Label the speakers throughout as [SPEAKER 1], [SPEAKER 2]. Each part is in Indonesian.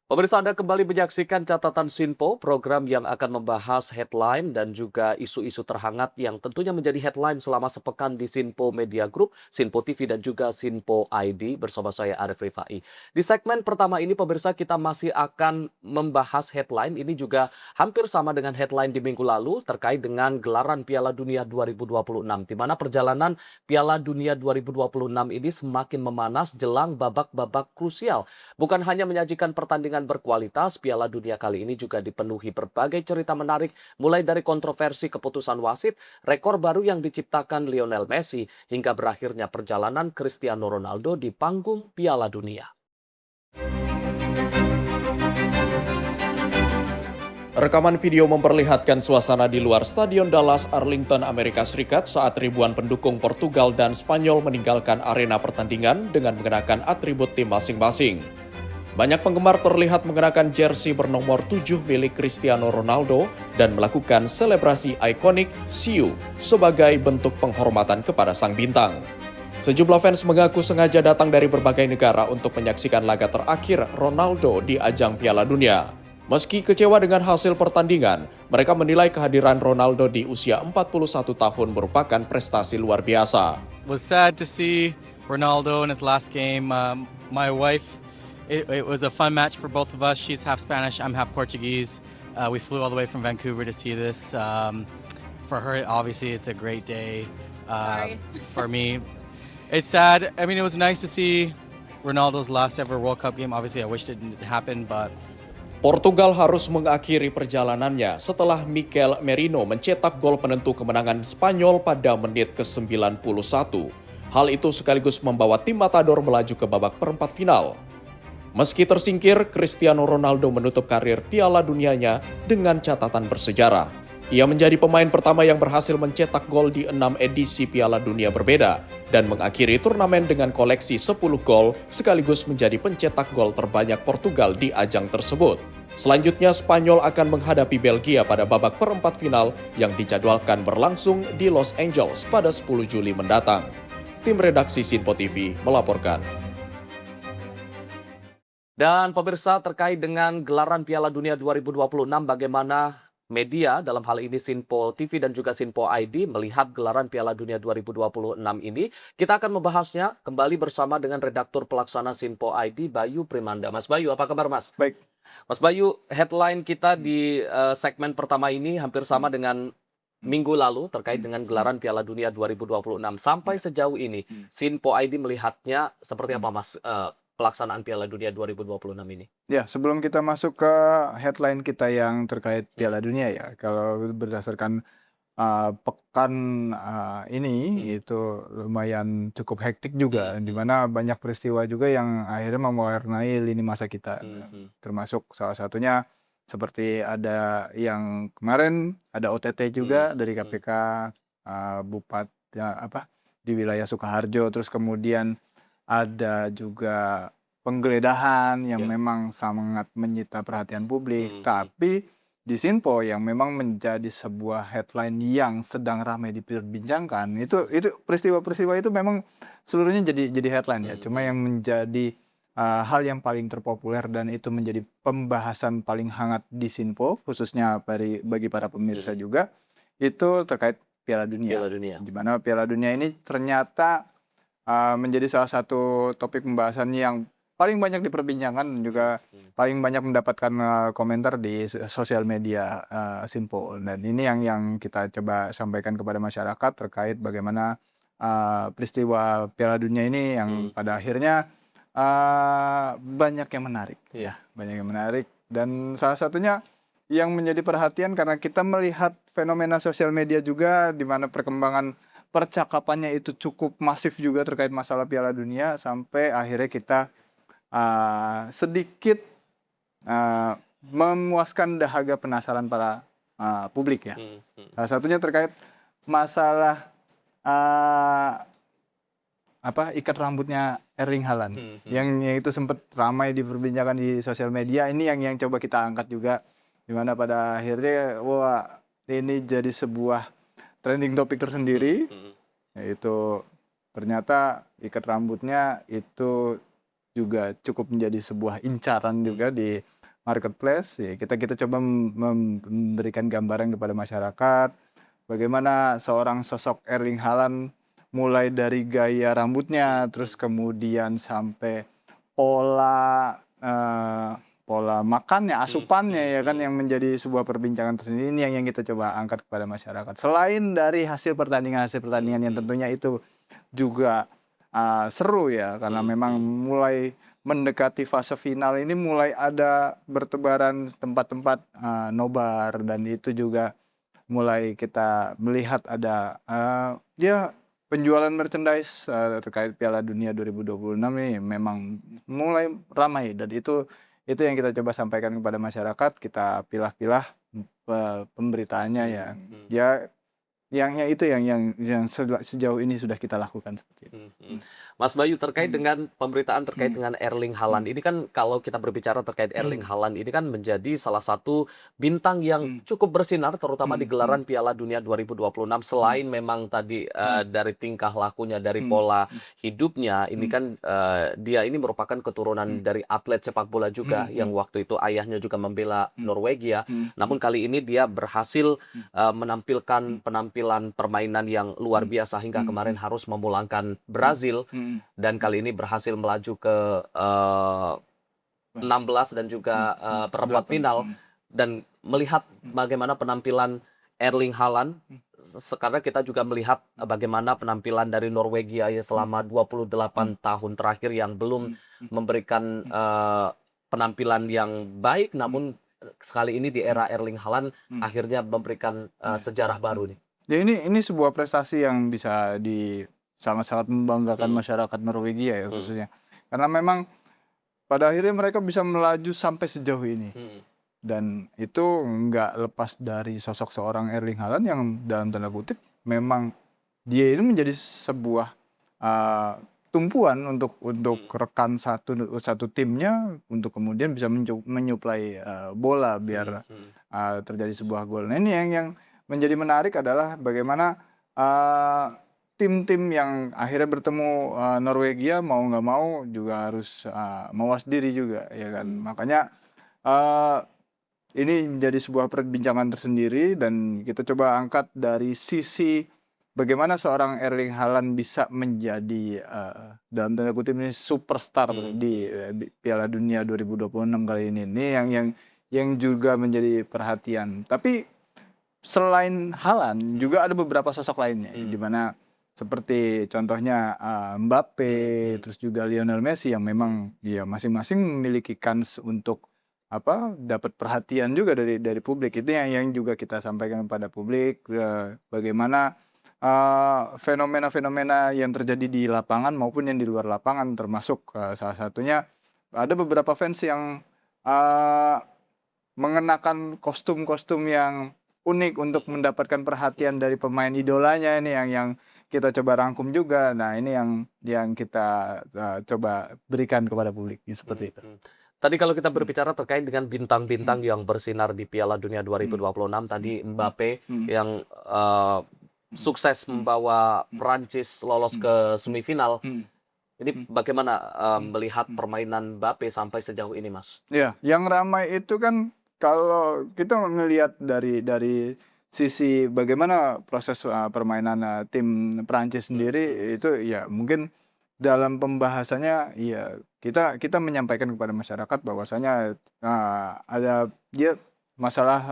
[SPEAKER 1] Pemirsa, Anda kembali menyaksikan catatan Sinpo, program yang akan membahas headline dan juga isu-isu terhangat yang tentunya menjadi headline selama sepekan di Sinpo Media Group, Sinpo TV dan juga Sinpo ID bersama saya Arif Rifai. Di segmen pertama ini pemirsa kita masih akan membahas headline, ini juga hampir sama dengan headline di minggu lalu terkait dengan gelaran Piala Dunia 2026, di mana perjalanan Piala Dunia 2026 ini semakin memanas jelang babak-babak krusial. Bukan hanya menyajikan pertandingan berkualitas, Piala Dunia kali ini juga dipenuhi berbagai cerita menarik, mulai dari kontroversi keputusan wasit, rekor baru yang diciptakan Lionel Messi, hingga berakhirnya perjalanan Cristiano Ronaldo di panggung Piala Dunia.
[SPEAKER 2] Rekaman video memperlihatkan suasana di luar Stadion Dallas, Arlington, Amerika Serikat saat ribuan pendukung Portugal dan Spanyol meninggalkan arena pertandingan dengan mengenakan atribut tim masing-masing. Banyak penggemar terlihat mengenakan jersey bernomor 7 milik Cristiano Ronaldo dan melakukan selebrasi ikonik "See You" sebagai bentuk penghormatan kepada sang bintang. Sejumlah fans mengaku sengaja datang dari berbagai negara untuk menyaksikan laga terakhir Ronaldo di ajang Piala Dunia. Meski kecewa dengan hasil pertandingan, mereka menilai kehadiran Ronaldo di usia 41 tahun merupakan prestasi luar biasa.
[SPEAKER 3] Was sad to see Ronaldo in his last game. My wife, it was a fun match for both of us. She's half Spanish, I'm half Portuguese. We flew all the way from Vancouver to see this. For her, obviously, it's a great day.
[SPEAKER 4] Sorry.
[SPEAKER 3] For me, it's sad. I mean, it was nice to see Ronaldo's last ever World Cup game. Obviously, I wish it didn't happen, but
[SPEAKER 2] Portugal harus mengakhiri perjalanannya setelah Mikel Merino mencetak gol penentu kemenangan Spanyol pada menit ke-91. Hal itu sekaligus membawa tim Matador melaju ke babak perempat final. Meski tersingkir, Cristiano Ronaldo menutup karir Piala Dunianya dengan catatan bersejarah. Ia menjadi pemain pertama yang berhasil mencetak gol di 6 edisi Piala Dunia berbeda dan mengakhiri turnamen dengan koleksi 10 gol sekaligus menjadi pencetak gol terbanyak Portugal di ajang tersebut. Selanjutnya Spanyol akan menghadapi Belgia pada babak perempat final yang dijadwalkan berlangsung di Los Angeles pada 10 Juli mendatang. Tim redaksi Sinpo TV melaporkan.
[SPEAKER 1] Dan pemirsa terkait dengan gelaran Piala Dunia 2026, bagaimana media, dalam hal ini Sinpo TV dan juga Sinpo ID, melihat gelaran Piala Dunia 2026 ini. Kita akan membahasnya kembali bersama dengan redaktur pelaksana Sinpo ID, Bayu Primanda. Mas Bayu, apa kabar Mas?
[SPEAKER 5] Baik.
[SPEAKER 1] Mas Bayu, headline kita di segmen pertama ini hampir sama dengan minggu lalu terkait dengan gelaran Piala Dunia 2026. Sampai sejauh ini, Sinpo ID melihatnya seperti apa Mas, pelaksanaan Piala Dunia 2026 ini?
[SPEAKER 5] Ya, sebelum kita masuk ke headline kita yang terkait Piala Dunia ya, kalau berdasarkan pekan ini itu lumayan cukup hektik juga, di mana banyak peristiwa juga yang akhirnya mewarnai lini masa kita. Termasuk salah satunya seperti ada yang kemarin ada OTT juga dari KPK, Bupati di wilayah Sukoharjo, terus kemudian ada juga penggeledahan yang memang sangat menyita perhatian publik, tapi di Sinpo yang memang menjadi sebuah headline yang sedang ramai diperbincangkan, itu peristiwa-peristiwa itu memang seluruhnya jadi headline ya. Cuma yang menjadi hal yang paling terpopuler dan itu menjadi pembahasan paling hangat di Sinpo, khususnya bagi para pemirsa juga, itu terkait Piala Dunia.
[SPEAKER 1] Piala Dunia.
[SPEAKER 5] Di mana Piala Dunia ini ternyata menjadi salah satu topik pembahasan yang paling banyak diperbincangkan dan juga paling banyak mendapatkan komentar di sosial media Sinpo. Dan ini yang kita coba sampaikan kepada masyarakat terkait bagaimana peristiwa Piala Dunia ini yang pada akhirnya banyak yang menarik, ya, banyak yang menarik. Dan salah satunya yang menjadi perhatian karena kita melihat fenomena sosial media juga di mana perkembangan percakapannya itu cukup masif juga terkait masalah Piala Dunia sampai akhirnya kita sedikit memuaskan dahaga penasaran para publik ya. Salah satunya terkait masalah ikat rambutnya Erling Haaland yang itu sempat ramai diperbincangkan di sosial media. Ini yang coba kita angkat juga, di mana pada akhirnya ini jadi sebuah trending topik tersendiri, yaitu ternyata ikat rambutnya itu juga cukup menjadi sebuah incaran juga di marketplace, ya kita coba memberikan gambaran kepada masyarakat bagaimana seorang sosok Erling Haaland mulai dari gaya rambutnya, terus kemudian sampai pola pola makannya, asupannya ya kan yang menjadi sebuah perbincangan tersendiri. Ini yang kita coba angkat kepada masyarakat. Selain dari hasil pertandingan yang tentunya itu juga seru ya, karena memang mulai mendekati fase final ini mulai ada bertebaran tempat-tempat nobar, dan itu juga mulai kita melihat ada ya penjualan merchandise terkait Piala Dunia 2026 nih memang mulai ramai, dan itu yang kita coba sampaikan kepada masyarakat. Kita pilah-pilah pemberitaannya ya. Ya itu yang sejauh ini sudah kita lakukan seperti itu.
[SPEAKER 1] Mas Bayu, terkait dengan pemberitaan terkait dengan Erling Haaland ini kan, kalau kita berbicara terkait Erling Haaland ini kan menjadi salah satu bintang yang cukup bersinar terutama di gelaran Piala Dunia 2026. Selain memang tadi dari tingkah lakunya, dari pola hidupnya, ini kan dia ini merupakan keturunan dari atlet sepak bola juga yang waktu itu ayahnya juga membela Norwegia. Namun kali ini dia berhasil menampilkan penampilan permainan yang luar biasa hingga kemarin harus memulangkan Brazil. Dan kali ini berhasil melaju ke 16 dan juga perempat final. Dan melihat bagaimana penampilan Erling Haaland, sekarang kita juga melihat bagaimana penampilan dari Norwegia ya selama 28 tahun terakhir yang belum memberikan penampilan yang baik, namun sekali ini di era Erling Haaland akhirnya memberikan sejarah baru nih.
[SPEAKER 5] Ya ini sebuah prestasi yang bisa sangat-sangat membanggakan masyarakat Norwegia ya khususnya. Karena memang pada akhirnya mereka bisa melaju sampai sejauh ini. Dan itu nggak lepas dari sosok seorang Erling Haaland yang dalam tanda kutip memang dia ini menjadi sebuah tumpuan untuk rekan satu timnya untuk kemudian bisa menyuplai bola biar terjadi sebuah gol. Nah ini yang menjadi menarik adalah bagaimana tim-tim yang akhirnya bertemu Norwegia mau nggak mau juga harus mawas diri juga ya kan. Makanya ini menjadi sebuah perbincangan tersendiri, dan kita coba angkat dari sisi bagaimana seorang Erling Haaland bisa menjadi dalam tanda kutip ini superstar di Piala Dunia 2026 kali ini. Ini yang juga menjadi perhatian. Tapi selain Haaland juga ada beberapa sosok lainnya di mana seperti contohnya Mbappe, terus juga Lionel Messi yang memang ya masing-masing memiliki kans untuk dapat perhatian juga dari publik. Itu yang juga kita sampaikan kepada publik, bagaimana fenomena-fenomena yang terjadi di lapangan maupun yang di luar lapangan, termasuk salah satunya ada beberapa fans yang mengenakan kostum-kostum yang unik untuk mendapatkan perhatian dari pemain idolanya. Ini yang kita coba rangkum juga. Nah ini yang kita coba berikan kepada publik seperti itu.
[SPEAKER 1] Tadi kalau kita berbicara terkait dengan bintang-bintang yang bersinar di Piala Dunia 2026, tadi Mbappe yang sukses membawa Prancis lolos ke semifinal. Ini bagaimana melihat permainan Mbappe sampai sejauh ini, Mas?
[SPEAKER 5] Ya, yang ramai itu kan kalau kita melihat dari sisi bagaimana proses permainan tim Prancis sendiri, itu ya mungkin dalam pembahasannya ya kita menyampaikan kepada masyarakat bahwasanya ada masalah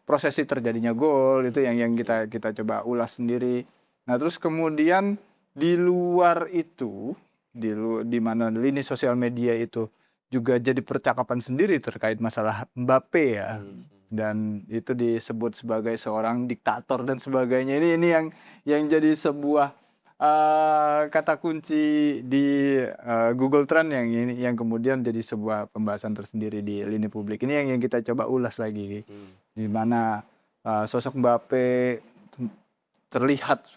[SPEAKER 5] prosesi terjadinya gol itu yang kita coba ulas sendiri. Nah terus kemudian di luar itu di mana lini sosial media itu juga jadi percakapan sendiri terkait masalah Mbappe ya. Dan itu disebut sebagai seorang diktator dan sebagainya. Ini yang jadi sebuah kata kunci di Google Trend yang kemudian jadi sebuah pembahasan tersendiri di lini publik. Ini yang kita coba ulas lagi, di mana sosok Mbappe terlihat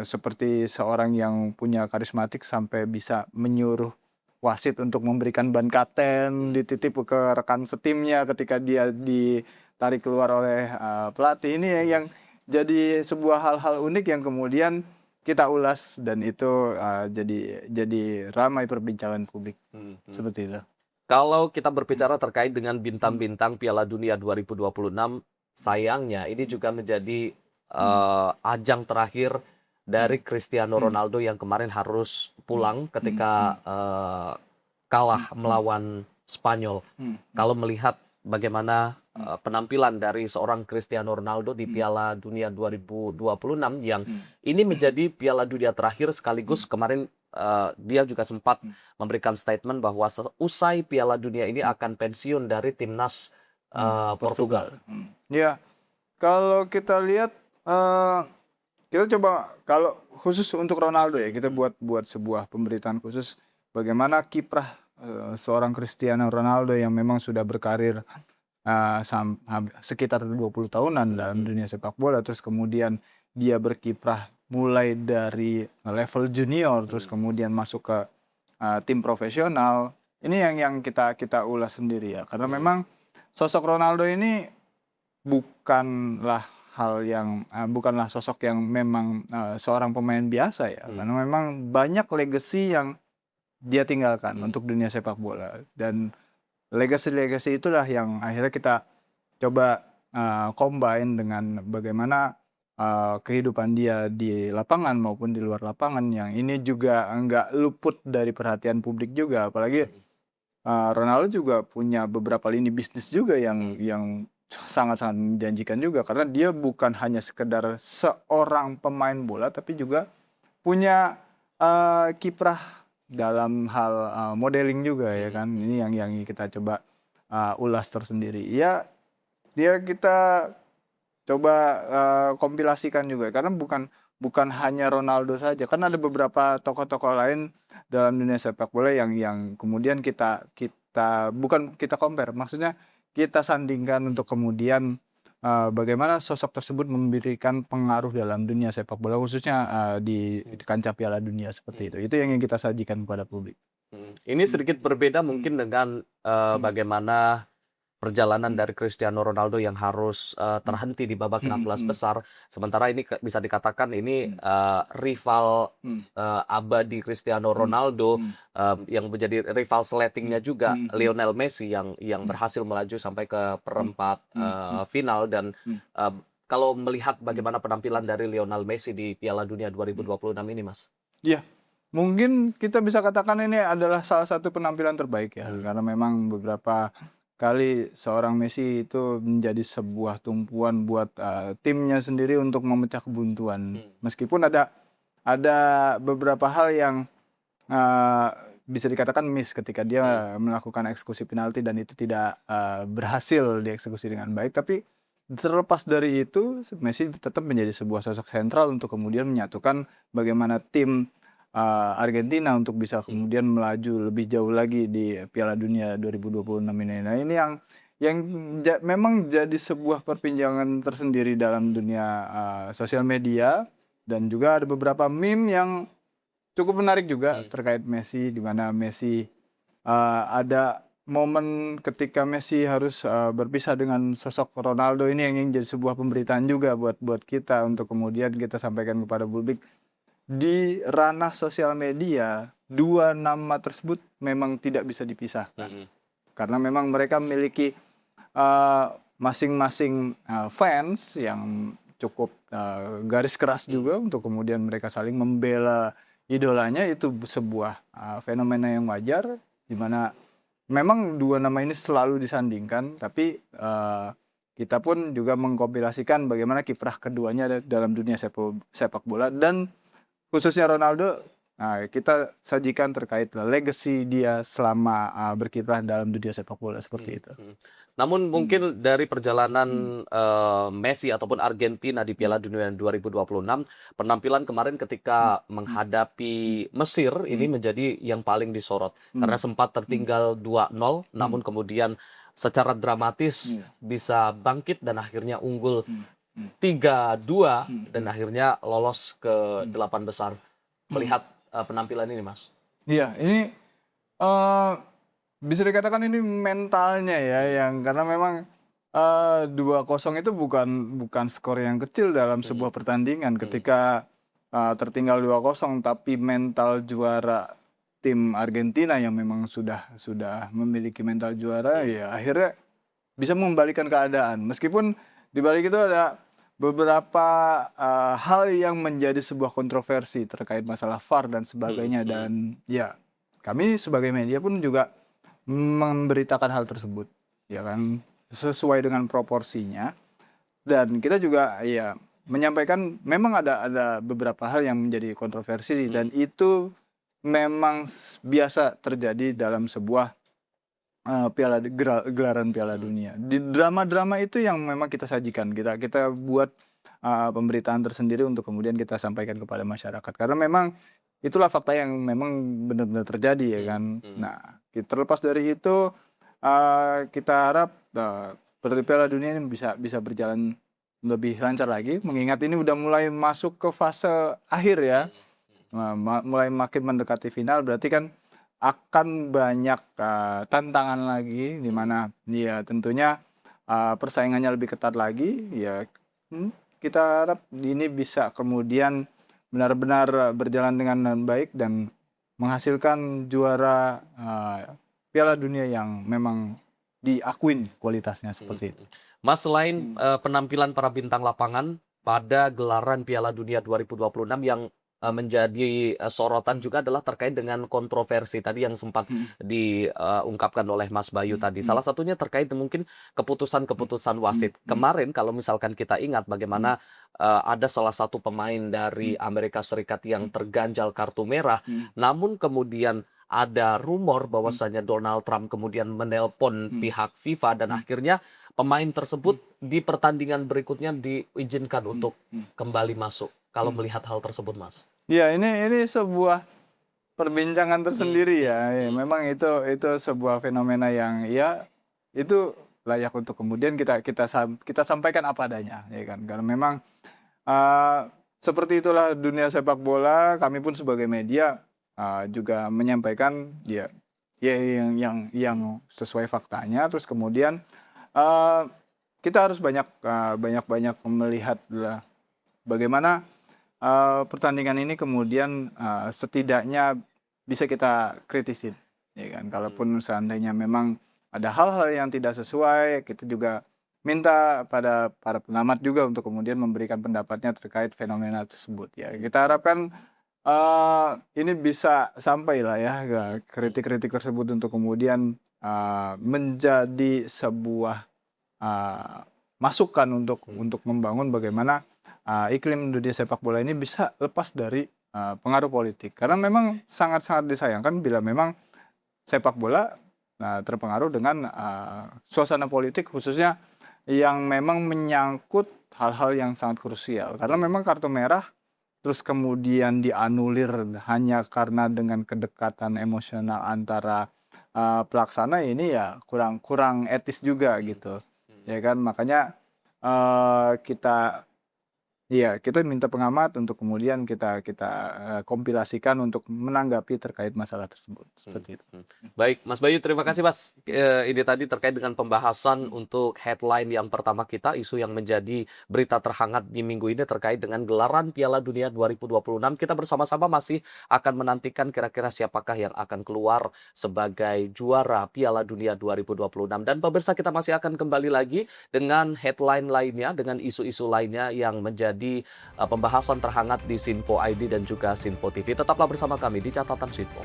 [SPEAKER 5] seperti seorang yang punya karismatik sampai bisa menyuruh wasit untuk memberikan ban kapten, dititip ke rekan setimnya ketika dia ditarik keluar oleh pelatih. Ini yang jadi sebuah hal-hal unik yang kemudian kita ulas, dan itu jadi ramai perbincangan publik seperti itu.
[SPEAKER 1] Kalau kita berbicara terkait dengan bintang-bintang Piala Dunia 2026, sayangnya ini juga menjadi ajang terakhir dari Cristiano Ronaldo yang kemarin harus pulang ketika kalah melawan Spanyol. Kalau melihat bagaimana penampilan dari seorang Cristiano Ronaldo di Piala Dunia 2026 yang ini menjadi Piala Dunia terakhir sekaligus kemarin dia juga sempat memberikan statement bahwa usai Piala Dunia ini akan pensiun dari timnas Portugal.
[SPEAKER 5] Ya, kalau kita lihat kita coba kalau khusus untuk Ronaldo ya, kita buat sebuah pemberitaan khusus bagaimana kiprah seorang Cristiano Ronaldo yang memang sudah berkarir sekitar 20 tahunan dalam dunia sepak bola, terus kemudian dia berkiprah mulai dari level junior terus kemudian masuk ke tim profesional. Ini yang kita ulas sendiri ya, karena memang sosok Ronaldo ini bukanlah sosok yang memang seorang pemain biasa ya, karena memang banyak legacy yang dia tinggalkan untuk dunia sepak bola, dan legacy itulah yang akhirnya kita coba combine dengan bagaimana kehidupan dia di lapangan maupun di luar lapangan, yang ini juga nggak luput dari perhatian publik juga, apalagi Ronaldo juga punya beberapa lini bisnis juga yang sangat-sangat menjanjikan juga, karena dia bukan hanya sekedar seorang pemain bola tapi juga punya kiprah dalam hal modeling juga ya kan. Ini yang kita coba ulas tersendiri ya. Kita coba kompilasikan juga, karena bukan hanya Ronaldo saja, kan ada beberapa tokoh-tokoh lain dalam dunia sepak bola yang kemudian kita bukan kita compare, maksudnya kita sandingkan untuk kemudian bagaimana sosok tersebut memberikan pengaruh dalam dunia sepak bola, khususnya di kancah Piala Dunia seperti itu. Itu yang ingin kita sajikan kepada publik.
[SPEAKER 1] Ini sedikit berbeda mungkin dengan bagaimana perjalanan dari Cristiano Ronaldo yang harus terhenti di babak 16 besar. Sementara ini bisa dikatakan ini rival abadi Cristiano Ronaldo yang menjadi rival sletingnya juga Lionel Messi yang berhasil melaju sampai ke perempat final. Dan kalau melihat bagaimana penampilan dari Lionel Messi di Piala Dunia 2026 ini, Mas.
[SPEAKER 5] Iya, mungkin kita bisa katakan ini adalah salah satu penampilan terbaik ya, karena memang beberapa kali seorang Messi itu menjadi sebuah tumpuan buat timnya sendiri untuk memecah kebuntuan. Meskipun ada beberapa hal yang bisa dikatakan miss ketika dia melakukan eksekusi penalti dan itu tidak berhasil dieksekusi dengan baik, tapi terlepas dari itu Messi tetap menjadi sebuah sosok sentral untuk kemudian menyatukan bagaimana tim Argentina untuk bisa kemudian melaju lebih jauh lagi di Piala Dunia 2026 ini. Nah, ini yang memang jadi sebuah perbincangan tersendiri dalam dunia sosial media, dan juga ada beberapa meme yang cukup menarik juga terkait Messi, di mana Messi ada momen ketika Messi harus berpisah dengan sosok Ronaldo. Ini yang jadi sebuah pemberitaan juga buat kita untuk kemudian kita sampaikan kepada publik. Di ranah sosial media, dua nama tersebut memang tidak bisa dipisahkan, karena memang mereka memiliki masing-masing fans yang cukup garis keras juga untuk kemudian mereka saling membela idolanya. Itu sebuah fenomena yang wajar, di mana memang dua nama ini selalu disandingkan, tapi kita pun juga mengkompilasikan bagaimana kiprah keduanya dalam dunia sepak bola, dan khususnya Ronaldo, kita sajikan terkait legacy dia selama berkiprah dalam dunia sepak bola seperti itu.
[SPEAKER 1] Namun mungkin dari perjalanan Messi ataupun Argentina di Piala Dunia 2026, penampilan kemarin ketika menghadapi Mesir ini menjadi yang paling disorot. Karena sempat tertinggal 2-0, namun kemudian secara dramatis bisa bangkit dan akhirnya unggul 3-2 dan akhirnya lolos ke 8 besar. Melihat penampilan ini, Mas.
[SPEAKER 5] Iya, ini bisa dikatakan ini mentalnya ya, yang karena memang 2-0 itu bukan skor yang kecil dalam sebuah pertandingan. Ketika tertinggal 2-0 tapi mental juara tim Argentina yang memang sudah memiliki mental juara, ya akhirnya bisa membalikan keadaan. Meskipun di balik itu ada beberapa hal yang menjadi sebuah kontroversi terkait masalah VAR dan sebagainya, dan ya kami sebagai media pun juga memberitakan hal tersebut, ya kan, sesuai dengan proporsinya. Dan kita juga ya menyampaikan memang ada beberapa hal yang menjadi kontroversi, dan itu memang biasa terjadi dalam sebuah gelaran Piala Dunia. Di drama-drama itu yang memang kita sajikan, kita buat pemberitaan tersendiri untuk kemudian kita sampaikan kepada masyarakat, karena memang itulah fakta yang memang benar-benar terjadi, ya kan. Nah, terlepas dari itu, kita harap Piala Dunia ini bisa berjalan lebih lancar lagi, mengingat ini udah mulai masuk ke fase akhir ya. Mulai makin mendekati final, berarti kan akan banyak tantangan lagi, di mana ya tentunya persaingannya lebih ketat lagi. Ya kita harap ini bisa kemudian benar-benar berjalan dengan baik dan menghasilkan juara Piala Dunia yang memang diakuin kualitasnya seperti itu.
[SPEAKER 1] Mas, selain penampilan para bintang lapangan pada gelaran Piala Dunia 2026 yang menjadi sorotan juga adalah terkait dengan kontroversi tadi yang sempat diungkapkan oleh Mas Bayu tadi. Salah satunya terkait mungkin keputusan-keputusan wasit. Kemarin kalau misalkan kita ingat bagaimana ada salah satu pemain dari Amerika Serikat yang terganjal kartu merah, namun kemudian ada rumor bahwasanya Donald Trump kemudian menelpon pihak FIFA dan akhirnya pemain tersebut di pertandingan berikutnya diizinkan untuk kembali masuk. Kalau melihat hal tersebut, Mas.
[SPEAKER 5] Ya, ini sebuah perbincangan tersendiri ya. Memang itu sebuah fenomena yang ya itu layak untuk kemudian kita sampaikan apa adanya, ya kan. Karena memang seperti itulah dunia sepak bola. Kami pun sebagai media juga menyampaikan ya yang sesuai faktanya. Terus kemudian kita harus banyak melihat bagaimana pertandingan ini kemudian setidaknya bisa kita kritisin, ya kan. Kalaupun seandainya memang ada hal-hal yang tidak sesuai, kita juga minta pada para pengamat juga untuk kemudian memberikan pendapatnya terkait fenomena tersebut. Ya, kita harapkan ini bisa sampai lah ya kritik-kritik tersebut untuk kemudian menjadi sebuah masukan untuk membangun bagaimana iklim dunia sepak bola ini bisa lepas dari pengaruh politik. Karena memang sangat-sangat disayangkan bila memang sepak bola terpengaruh dengan suasana politik, khususnya yang memang menyangkut hal-hal yang sangat krusial. Karena memang kartu merah terus kemudian dianulir hanya karena dengan kedekatan emosional antara pelaksana, ini ya kurang etis juga gitu. Ya kan, makanya kita minta pengamat untuk kemudian kita kompilasikan untuk menanggapi terkait masalah tersebut. Seperti itu.
[SPEAKER 1] Baik, Mas Bayu, terima kasih, Mas. Ini tadi terkait dengan pembahasan untuk headline yang pertama kita, isu yang menjadi berita terhangat di minggu ini terkait dengan gelaran Piala Dunia 2026. Kita bersama-sama masih akan menantikan kira-kira siapakah yang akan keluar sebagai juara Piala Dunia 2026. Dan pemirsa, kita masih akan kembali lagi dengan headline lainnya, dengan isu-isu lainnya yang menjadi pembahasan terhangat di Sinpo ID dan juga Sinpo TV. Tetaplah bersama kami di Catatan Sinpo.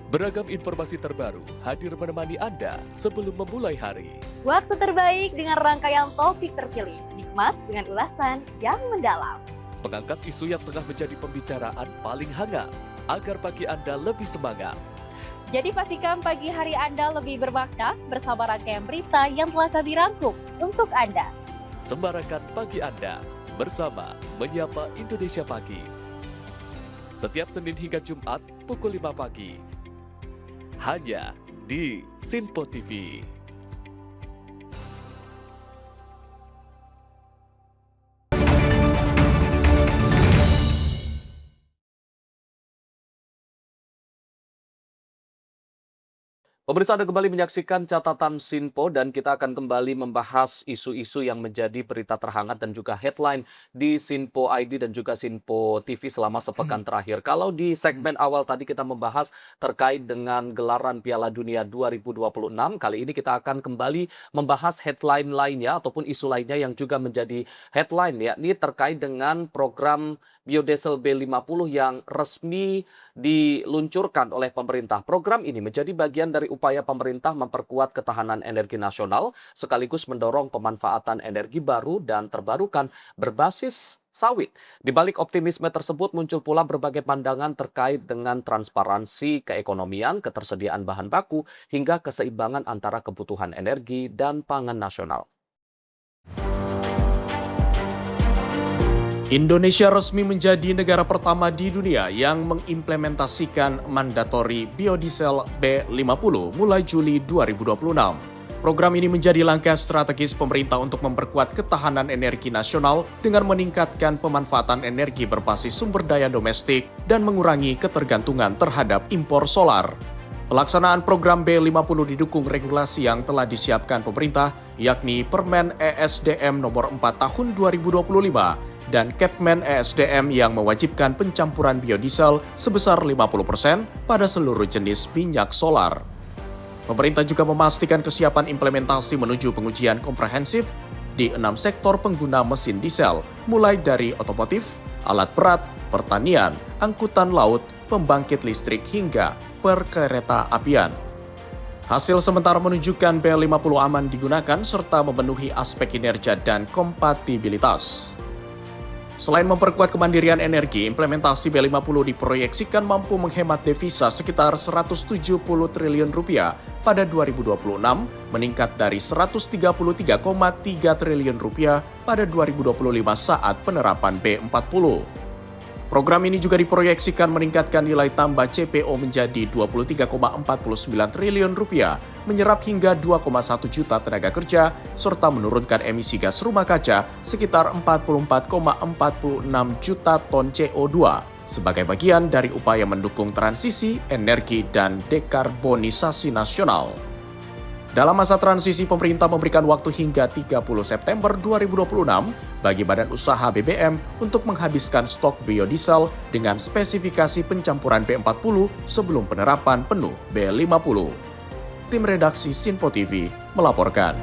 [SPEAKER 4] Beragam informasi terbaru hadir menemani Anda sebelum memulai hari.
[SPEAKER 6] Waktu terbaik dengan rangkaian topik terpilih, dikemas dengan ulasan yang mendalam.
[SPEAKER 4] Mengangkat isu yang tengah menjadi pembicaraan paling hangat, agar pagi Anda lebih semangat.
[SPEAKER 6] Jadi pastikan pagi hari Anda lebih bermakna bersama rangkaian berita yang telah kami rangkum untuk Anda.
[SPEAKER 4] Sembarakan pagi Anda bersama Menyapa Indonesia Pagi. Setiap Senin hingga Jumat pukul 5 pagi. Hanya di Sinpo TV.
[SPEAKER 1] Pemirsa, Anda kembali menyaksikan catatan Sinpo dan kita akan kembali membahas isu-isu yang menjadi berita terhangat dan juga headline di Sinpo ID dan juga Sinpo TV selama sepekan terakhir. Kalau di segmen awal tadi kita membahas terkait dengan gelaran Piala Dunia 2026, kali ini kita akan kembali membahas headline lainnya ataupun isu lainnya yang juga menjadi headline, yakni terkait dengan program biodiesel B50 yang resmi diluncurkan oleh pemerintah. Program ini menjadi bagian dari upaya pemerintah memperkuat ketahanan energi nasional sekaligus mendorong pemanfaatan energi baru dan terbarukan berbasis sawit. Di balik optimisme tersebut muncul pula berbagai pandangan terkait dengan transparansi keekonomian, ketersediaan bahan baku, hingga keseimbangan antara kebutuhan energi dan pangan nasional.
[SPEAKER 2] Indonesia resmi menjadi negara pertama di dunia yang mengimplementasikan mandatori biodiesel B50 mulai Juli 2026. Program ini menjadi langkah strategis pemerintah untuk memperkuat ketahanan energi nasional dengan meningkatkan pemanfaatan energi berbasis sumber daya domestik dan mengurangi ketergantungan terhadap impor solar. Pelaksanaan program B50 didukung regulasi yang telah disiapkan pemerintah, yakni Permen ESDM nomor 4 tahun 2025 dan Kepmen ESDM yang mewajibkan pencampuran biodiesel sebesar 50% pada seluruh jenis minyak solar. Pemerintah juga memastikan kesiapan implementasi menuju pengujian komprehensif di 6 sektor pengguna mesin diesel, mulai dari otomotif, alat berat, pertanian, angkutan laut, pembangkit listrik hingga perkereta apian. Hasil sementara menunjukkan B50 aman digunakan serta memenuhi aspek kinerja dan kompatibilitas. Selain memperkuat kemandirian energi, implementasi B50 diproyeksikan mampu menghemat devisa sekitar 170 triliun rupiah pada 2026, meningkat dari 133,3 triliun rupiah pada 2025 saat penerapan B40. Program ini juga diproyeksikan meningkatkan nilai tambah CPO menjadi 23,49 triliun rupiah, menyerap hingga 2,1 juta tenaga kerja, serta menurunkan emisi gas rumah kaca sekitar 44,46 juta ton CO2 sebagai bagian dari upaya mendukung transisi energi dan dekarbonisasi nasional. Dalam masa transisi, pemerintah memberikan waktu hingga 30 September 2026 bagi Badan Usaha BBM untuk menghabiskan stok biodiesel dengan spesifikasi pencampuran B40 sebelum penerapan penuh B50. Tim redaksi Sinpo TV melaporkan.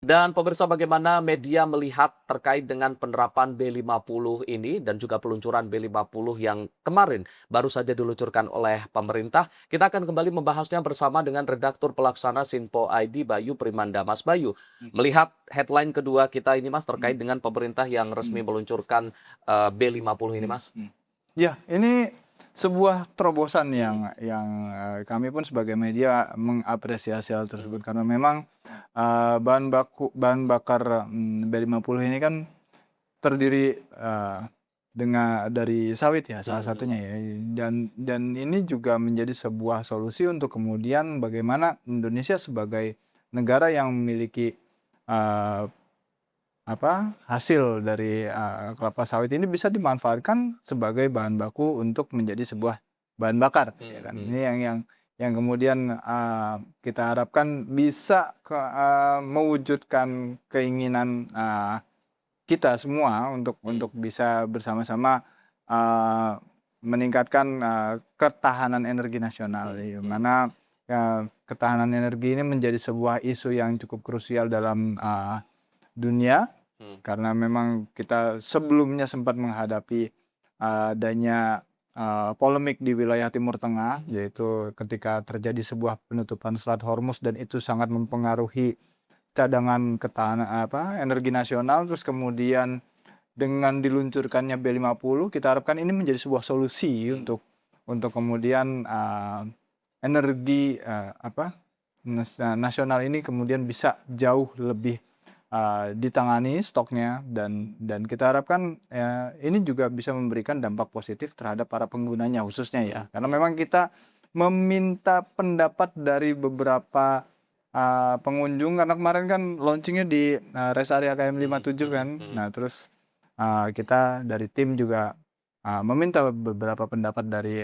[SPEAKER 1] Dan pemirsa, bagaimana media melihat terkait dengan penerapan B50 ini dan juga peluncuran B50 yang kemarin baru saja diluncurkan oleh pemerintah? Kita akan kembali membahasnya bersama dengan redaktur pelaksana Sinpo ID Bayu Primanda. Mas Bayu, melihat headline kedua kita ini Mas terkait dengan pemerintah yang resmi meluncurkan B50 ini Mas.
[SPEAKER 5] Ya, ini sebuah terobosan yang kami pun sebagai media mengapresiasi hal tersebut karena memang bahan bakar B50 ini kan terdiri dari sawit ya salah satunya ya, dan ini juga menjadi sebuah solusi untuk kemudian bagaimana Indonesia sebagai negara yang memiliki hasil dari kelapa sawit ini bisa dimanfaatkan sebagai bahan baku untuk menjadi sebuah bahan bakar, ya kan? Ini yang kemudian kita harapkan bisa mewujudkan keinginan kita semua untuk bisa bersama-sama meningkatkan ketahanan energi nasional, di mana ketahanan energi ini menjadi sebuah isu yang cukup krusial dalam dunia. Karena memang kita sebelumnya sempat menghadapi adanya polemik di wilayah Timur Tengah, yaitu ketika terjadi sebuah penutupan Selat Hormuz dan itu sangat mempengaruhi cadangan ketahanan energi nasional. Terus kemudian dengan diluncurkannya B50, kita harapkan ini menjadi sebuah solusi untuk kemudian energi nasional ini kemudian bisa jauh lebih ditangani stoknya, dan kita harapkan ini juga bisa memberikan dampak positif terhadap para penggunanya khususnya ya, karena memang kita meminta pendapat dari beberapa pengunjung karena kemarin kan launchingnya di rest area KM 57 kan. Nah terus kita dari tim juga meminta beberapa pendapat dari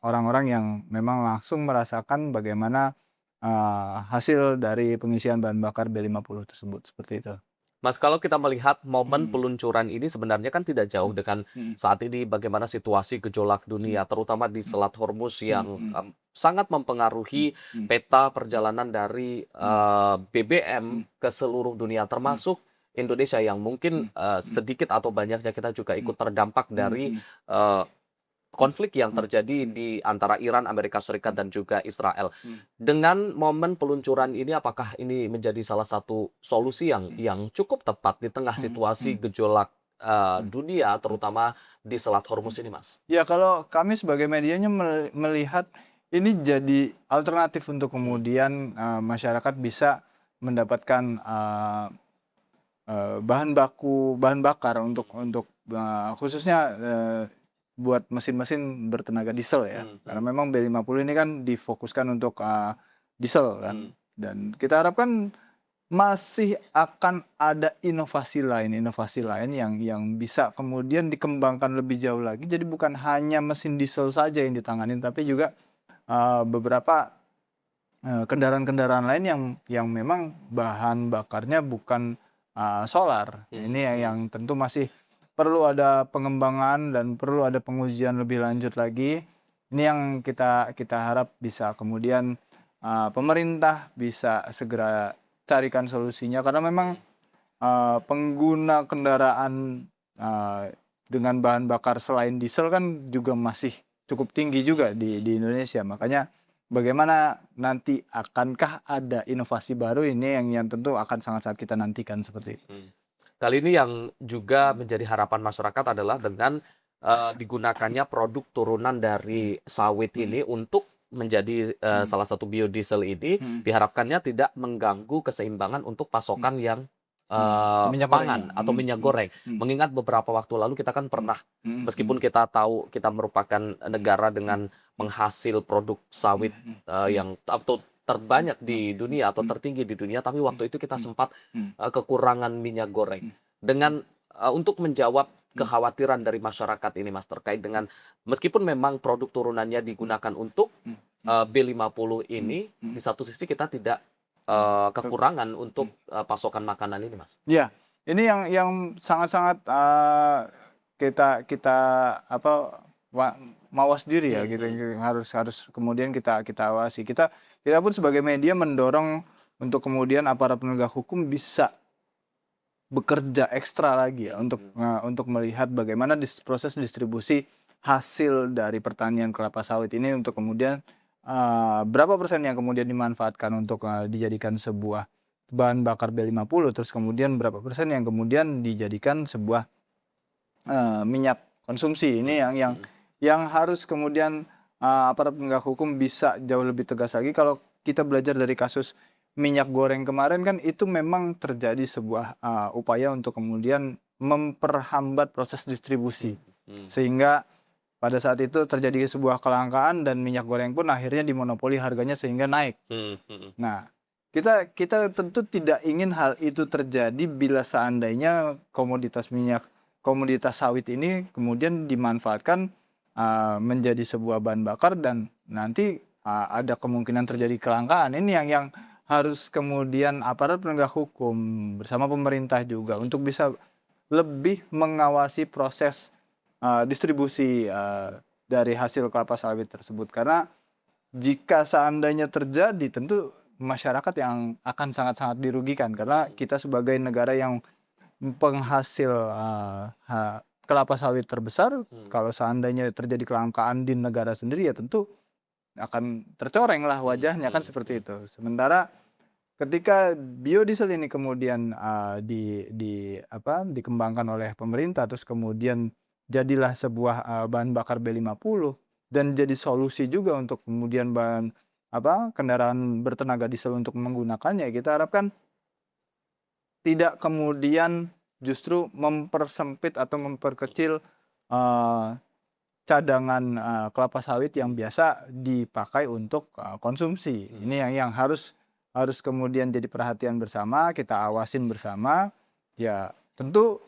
[SPEAKER 5] orang-orang yang memang langsung merasakan bagaimana hasil dari pengisian bahan bakar B50 tersebut, seperti itu.
[SPEAKER 1] Mas, kalau kita melihat momen
[SPEAKER 5] Hmm.
[SPEAKER 1] peluncuran ini sebenarnya kan tidak jauh dengan saat ini bagaimana situasi gejolak dunia, terutama di Selat Hormuz yang sangat mempengaruhi peta perjalanan dari BBM ke seluruh dunia, termasuk Indonesia yang mungkin sedikit atau banyaknya kita juga ikut terdampak dari konflik yang terjadi di antara Iran, Amerika Serikat, dan juga Israel. Dengan momen peluncuran ini, apakah ini menjadi salah satu solusi yang cukup tepat di tengah situasi gejolak dunia, terutama di Selat Hormuz ini, Mas?
[SPEAKER 5] Ya, kalau kami sebagai medianya melihat ini jadi alternatif untuk kemudian masyarakat bisa mendapatkan bahan bakar untuk khususnya buat mesin-mesin bertenaga diesel ya. Karena memang B50 ini kan difokuskan untuk diesel kan. Dan kita harapkan masih akan ada inovasi lain yang bisa kemudian dikembangkan lebih jauh lagi. Jadi bukan hanya mesin diesel saja yang ditanganin, tapi juga beberapa kendaraan-kendaraan lain yang memang bahan bakarnya bukan solar. Ini yang tentu masih perlu ada pengembangan dan perlu ada pengujian lebih lanjut lagi. Ini yang kita harap bisa kemudian pemerintah bisa segera carikan solusinya, karena memang pengguna kendaraan dengan bahan bakar selain diesel kan juga masih cukup tinggi juga di Indonesia. Makanya bagaimana nanti akankah ada inovasi baru, ini yang tentu akan sangat-sangat kita nantikan seperti itu.
[SPEAKER 1] Kali ini yang juga menjadi harapan masyarakat adalah dengan digunakannya produk turunan dari sawit ini untuk menjadi salah satu biodiesel ini, diharapkannya tidak mengganggu keseimbangan untuk pasokan yang
[SPEAKER 5] Minyak
[SPEAKER 1] pangan
[SPEAKER 5] goreng.
[SPEAKER 1] atau minyak goreng. Mengingat beberapa waktu lalu kita kan pernah, meskipun kita tahu kita merupakan negara dengan penghasil produk sawit yang atau terbanyak di dunia atau tertinggi di dunia, tapi waktu itu kita sempat kekurangan minyak goreng. Dengan untuk menjawab kekhawatiran dari masyarakat ini, Mas, terkait dengan meskipun memang produk turunannya digunakan untuk B50 ini, di satu sisi kita tidak kekurangan untuk pasokan makanan ini, Mas.
[SPEAKER 5] Ya, ini yang sangat-sangat kita mawas diri ya, gitu. Harus kemudian kita awasi. Kita pun sebagai media mendorong untuk kemudian aparat penegak hukum bisa bekerja ekstra lagi ya untuk melihat bagaimana proses distribusi hasil dari pertanian kelapa sawit ini, untuk kemudian berapa persen yang kemudian dimanfaatkan untuk dijadikan sebuah bahan bakar B50, terus kemudian berapa persen yang kemudian dijadikan sebuah minyak konsumsi. Ini yang harus kemudian aparat penegak hukum bisa jauh lebih tegas lagi. Kalau kita belajar dari kasus minyak goreng kemarin kan, itu memang terjadi sebuah upaya untuk kemudian memperhambat proses distribusi, sehingga pada saat itu terjadi sebuah kelangkaan dan minyak goreng pun akhirnya dimonopoli harganya sehingga naik. Nah, kita tentu tidak ingin hal itu terjadi bila seandainya komoditas sawit ini kemudian dimanfaatkan menjadi sebuah bahan bakar dan nanti ada kemungkinan terjadi kelangkaan. Ini yang harus kemudian aparat penegak hukum bersama pemerintah juga untuk bisa lebih mengawasi proses distribusi dari hasil kelapa sawit tersebut. Karena jika seandainya terjadi, tentu masyarakat yang akan sangat-sangat dirugikan, karena kita sebagai negara yang penghasil kelapa sawit terbesar, kalau seandainya terjadi kelangkaan di negara sendiri, ya tentu akan tercoreng lah wajahnya, kan seperti itu. Sementara ketika biodiesel ini kemudian dikembangkan oleh pemerintah, terus kemudian jadilah sebuah bahan bakar B50 dan jadi solusi juga untuk kemudian kendaraan bertenaga diesel untuk menggunakannya, kita harapkan tidak kemudian justru mempersempit atau memperkecil cadangan kelapa sawit yang biasa dipakai untuk konsumsi. Ini yang harus kemudian jadi perhatian bersama, kita awasin bersama. Ya tentu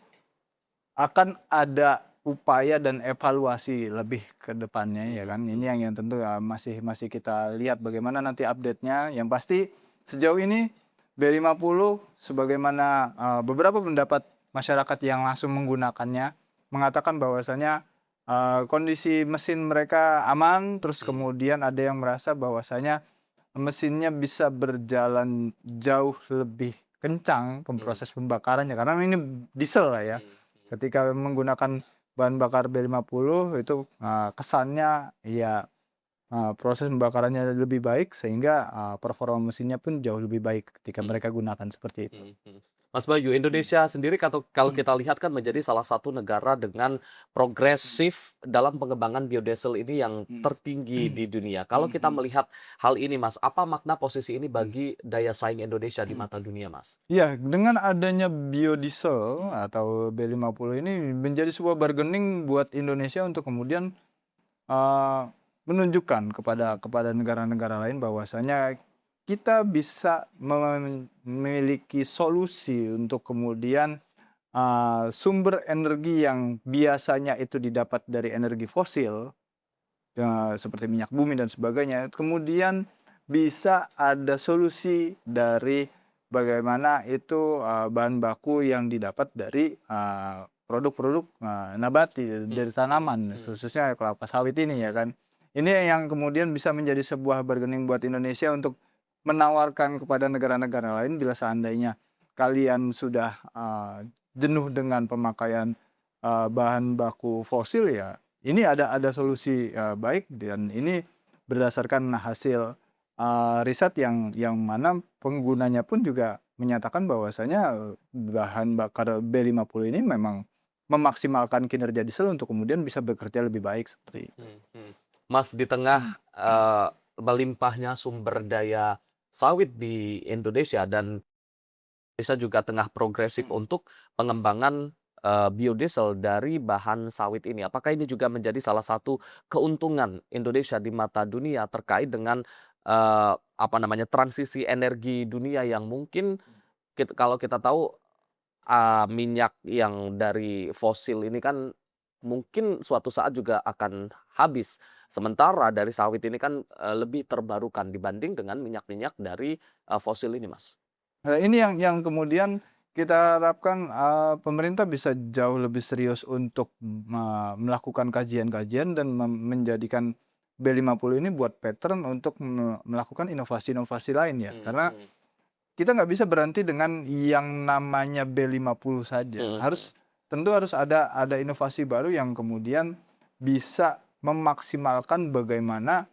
[SPEAKER 5] akan ada upaya dan evaluasi lebih ke depannya ya kan. Ini yang tentu masih masih kita lihat bagaimana nanti update-nya. Yang pasti sejauh ini B50 sebagaimana beberapa pendapat masyarakat yang langsung menggunakannya mengatakan bahwasanya kondisi mesin mereka aman, terus kemudian ada yang merasa bahwasanya mesinnya bisa berjalan jauh lebih kencang proses pembakarannya karena ini diesel lah ya. Ketika menggunakan bahan bakar B50 itu kesannya ya proses pembakarannya lebih baik sehingga performa mesinnya pun jauh lebih baik ketika mereka gunakan seperti itu.
[SPEAKER 1] Mas Bayu, Indonesia sendiri kalau kita lihat kan menjadi salah satu negara dengan progresif dalam pengembangan biodiesel ini yang tertinggi di dunia. Kalau kita melihat hal ini, Mas, apa makna posisi ini bagi daya saing Indonesia di mata dunia, Mas?
[SPEAKER 5] Iya, dengan adanya biodiesel atau B50 ini menjadi sebuah bargaining buat Indonesia untuk kemudian menunjukkan kepada negara-negara lain bahwasanya kita bisa memiliki solusi untuk kemudian sumber energi yang biasanya itu didapat dari energi fosil seperti minyak bumi dan sebagainya, kemudian bisa ada solusi dari bagaimana itu bahan baku yang didapat dari produk-produk nabati dari tanaman, khususnya kelapa sawit ini ya kan. Ini yang kemudian bisa menjadi sebuah bargaining buat Indonesia untuk menawarkan kepada negara-negara lain bila seandainya kalian sudah jenuh dengan pemakaian bahan baku fosil ya. Ini ada solusi baik dan ini berdasarkan hasil riset yang mana penggunanya pun juga menyatakan bahwasanya bahan bakar B50 ini memang memaksimalkan kinerja diesel untuk kemudian bisa bekerja lebih baik seperti itu.
[SPEAKER 1] Mas, di tengah melimpahnya sumber daya sawit di Indonesia dan Indonesia juga tengah progresif untuk pengembangan biodiesel dari bahan sawit ini. Apakah ini juga menjadi salah satu keuntungan Indonesia di mata dunia terkait dengan transisi energi dunia yang mungkin kalau kita tahu minyak yang dari fosil ini kan mungkin suatu saat juga akan habis. Sementara dari sawit ini kan lebih terbarukan dibanding dengan minyak-minyak dari fosil ini, Mas.
[SPEAKER 5] Nah, ini yang kemudian kita harapkan pemerintah bisa jauh lebih serius untuk melakukan kajian-kajian dan menjadikan B50 ini buat pattern untuk melakukan inovasi-inovasi lain ya. Karena kita nggak bisa berhenti dengan yang namanya B50 saja. Tentu harus ada inovasi baru yang kemudian bisa memaksimalkan bagaimana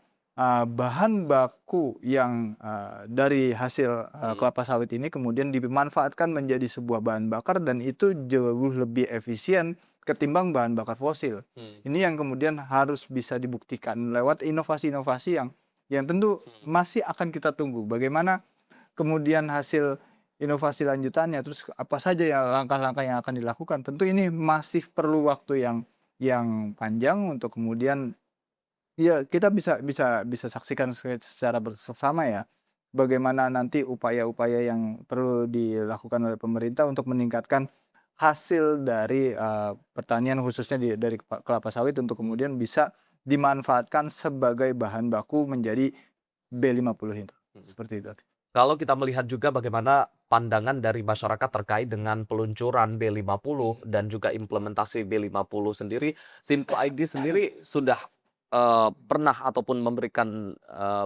[SPEAKER 5] bahan baku yang dari hasil kelapa sawit ini kemudian dimanfaatkan menjadi sebuah bahan bakar dan itu jauh lebih efisien ketimbang bahan bakar fosil. Ini yang kemudian harus bisa dibuktikan lewat inovasi-inovasi yang tentu masih akan kita tunggu. Bagaimana kemudian hasil inovasi lanjutannya, terus apa saja ya langkah-langkah yang akan dilakukan. Tentu ini masih perlu waktu yang panjang untuk kemudian ya kita bisa saksikan secara bersama ya bagaimana nanti upaya-upaya yang perlu dilakukan oleh pemerintah untuk meningkatkan hasil dari pertanian khususnya dari kelapa sawit untuk kemudian bisa dimanfaatkan sebagai bahan baku menjadi B50 itu. Seperti itu.
[SPEAKER 1] Kalau kita melihat juga bagaimana pandangan dari masyarakat terkait dengan peluncuran B50 dan juga implementasi B50 sendiri, Sinpo ID sendiri sudah pernah ataupun memberikan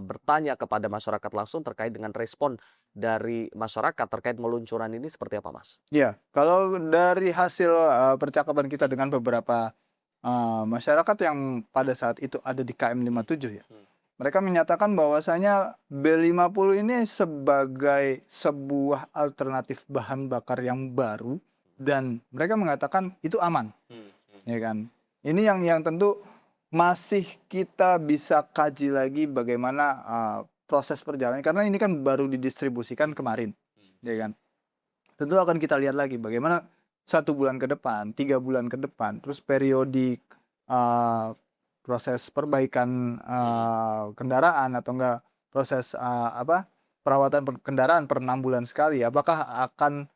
[SPEAKER 1] bertanya kepada masyarakat langsung terkait dengan respon dari masyarakat terkait peluncuran ini seperti apa, Mas?
[SPEAKER 5] Ya, kalau dari hasil percakapan kita dengan beberapa masyarakat yang pada saat itu ada di KM 57 ya. Mereka menyatakan bahwasanya B50 ini sebagai sebuah alternatif bahan bakar yang baru dan mereka mengatakan itu aman. Ya kan? Ini yang tentu masih kita bisa kaji lagi bagaimana proses perjalanan karena ini kan baru didistribusikan kemarin. Ya kan? Tentu akan kita lihat lagi bagaimana 1 bulan ke depan, 3 bulan ke depan, terus periodik proses perbaikan kendaraan atau enggak proses perawatan kendaraan per 6 bulan sekali, apakah akan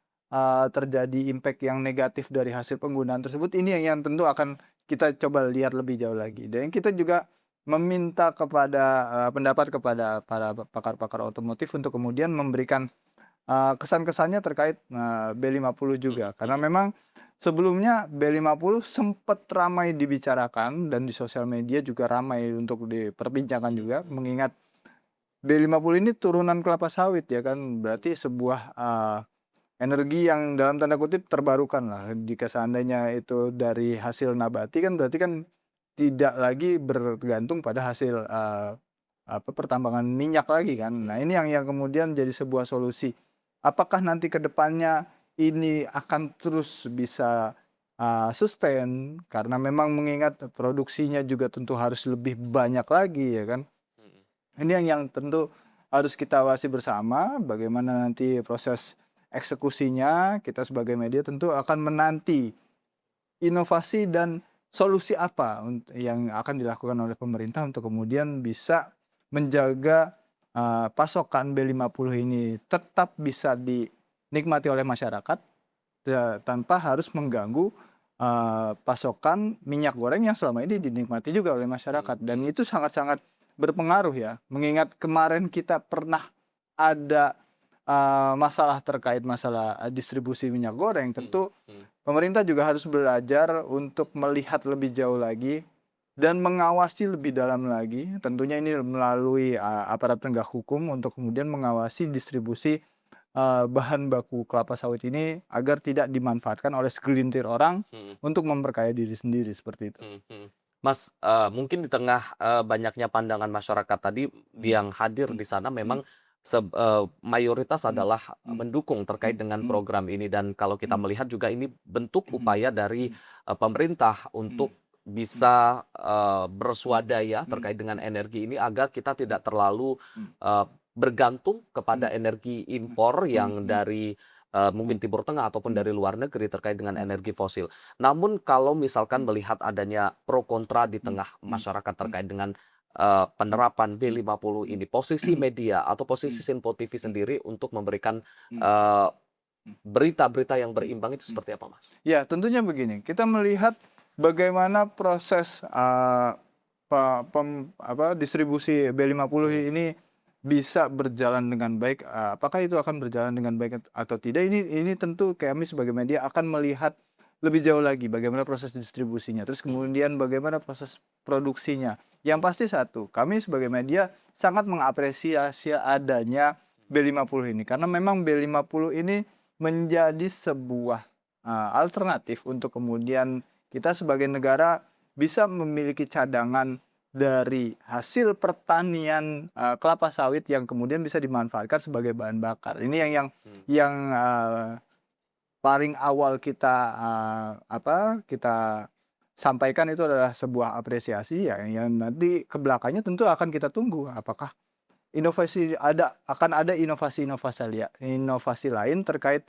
[SPEAKER 5] terjadi impact yang negatif dari hasil penggunaan tersebut, ini yang tentu akan kita coba lihat lebih jauh lagi. Dan kita juga meminta pendapat kepada para pakar-pakar otomotif untuk kemudian memberikan kesan-kesannya terkait B50 juga. Karena memang sebelumnya B50 sempat ramai dibicarakan dan di sosial media juga ramai untuk diperbincangkan juga, mengingat B50 ini turunan kelapa sawit ya kan, berarti sebuah energi yang dalam tanda kutip terbarukan lah. Jika seandainya itu dari hasil nabati kan berarti kan tidak lagi bergantung pada hasil pertambangan minyak lagi kan. Nah ini yang kemudian jadi sebuah solusi. Apakah nanti ke depannya ini akan terus bisa sustain, karena memang mengingat produksinya juga tentu harus lebih banyak lagi ya kan. Ini yang tentu harus kita awasi bersama, bagaimana nanti proses eksekusinya. Kita sebagai media tentu akan menanti inovasi dan solusi apa yang akan dilakukan oleh pemerintah untuk kemudian bisa menjaga pasokan B50 ini tetap bisa dinikmati oleh masyarakat tanpa harus mengganggu pasokan minyak goreng yang selama ini dinikmati juga oleh masyarakat. Dan itu sangat-sangat berpengaruh ya, mengingat kemarin kita pernah ada masalah terkait masalah distribusi minyak goreng. Tentu pemerintah juga harus belajar untuk melihat lebih jauh lagi dan mengawasi lebih dalam lagi. Tentunya ini melalui aparat penegak hukum untuk kemudian mengawasi distribusi bahan baku kelapa sawit ini agar tidak dimanfaatkan oleh segelintir orang untuk memperkaya diri sendiri seperti itu.
[SPEAKER 1] Mas, mungkin di tengah banyaknya pandangan masyarakat tadi yang hadir di sana memang mayoritas adalah mendukung terkait dengan program ini, dan kalau kita melihat juga ini bentuk upaya dari pemerintah untuk bisa berswadaya terkait dengan energi ini agar kita tidak terlalu bergantung kepada energi impor yang dari mungkin Timur Tengah ataupun dari luar negeri terkait dengan energi fosil. Namun kalau misalkan melihat adanya pro kontra di tengah masyarakat terkait dengan penerapan B50 ini, posisi media atau posisi Sinpo TV sendiri untuk memberikan berita-berita yang berimbang itu seperti apa, Mas?
[SPEAKER 5] Ya, tentunya begini. Kita melihat bagaimana proses distribusi B50 ini bisa berjalan dengan baik. Apakah itu akan berjalan dengan baik atau tidak? Ini tentu kami sebagai media akan melihat lebih jauh lagi bagaimana proses distribusinya, terus kemudian bagaimana proses produksinya. Yang pasti satu, kami sebagai media sangat mengapresiasi adanya B50 ini, karena memang B50 ini menjadi sebuah alternatif untuk kemudian kita sebagai negara bisa memiliki cadangan dari hasil pertanian kelapa sawit yang kemudian bisa dimanfaatkan sebagai bahan bakar. Ini yang paling awal kita sampaikan itu adalah sebuah apresiasi ya, yang nanti ke belakangnya tentu akan kita tunggu apakah akan ada inovasi lain terkait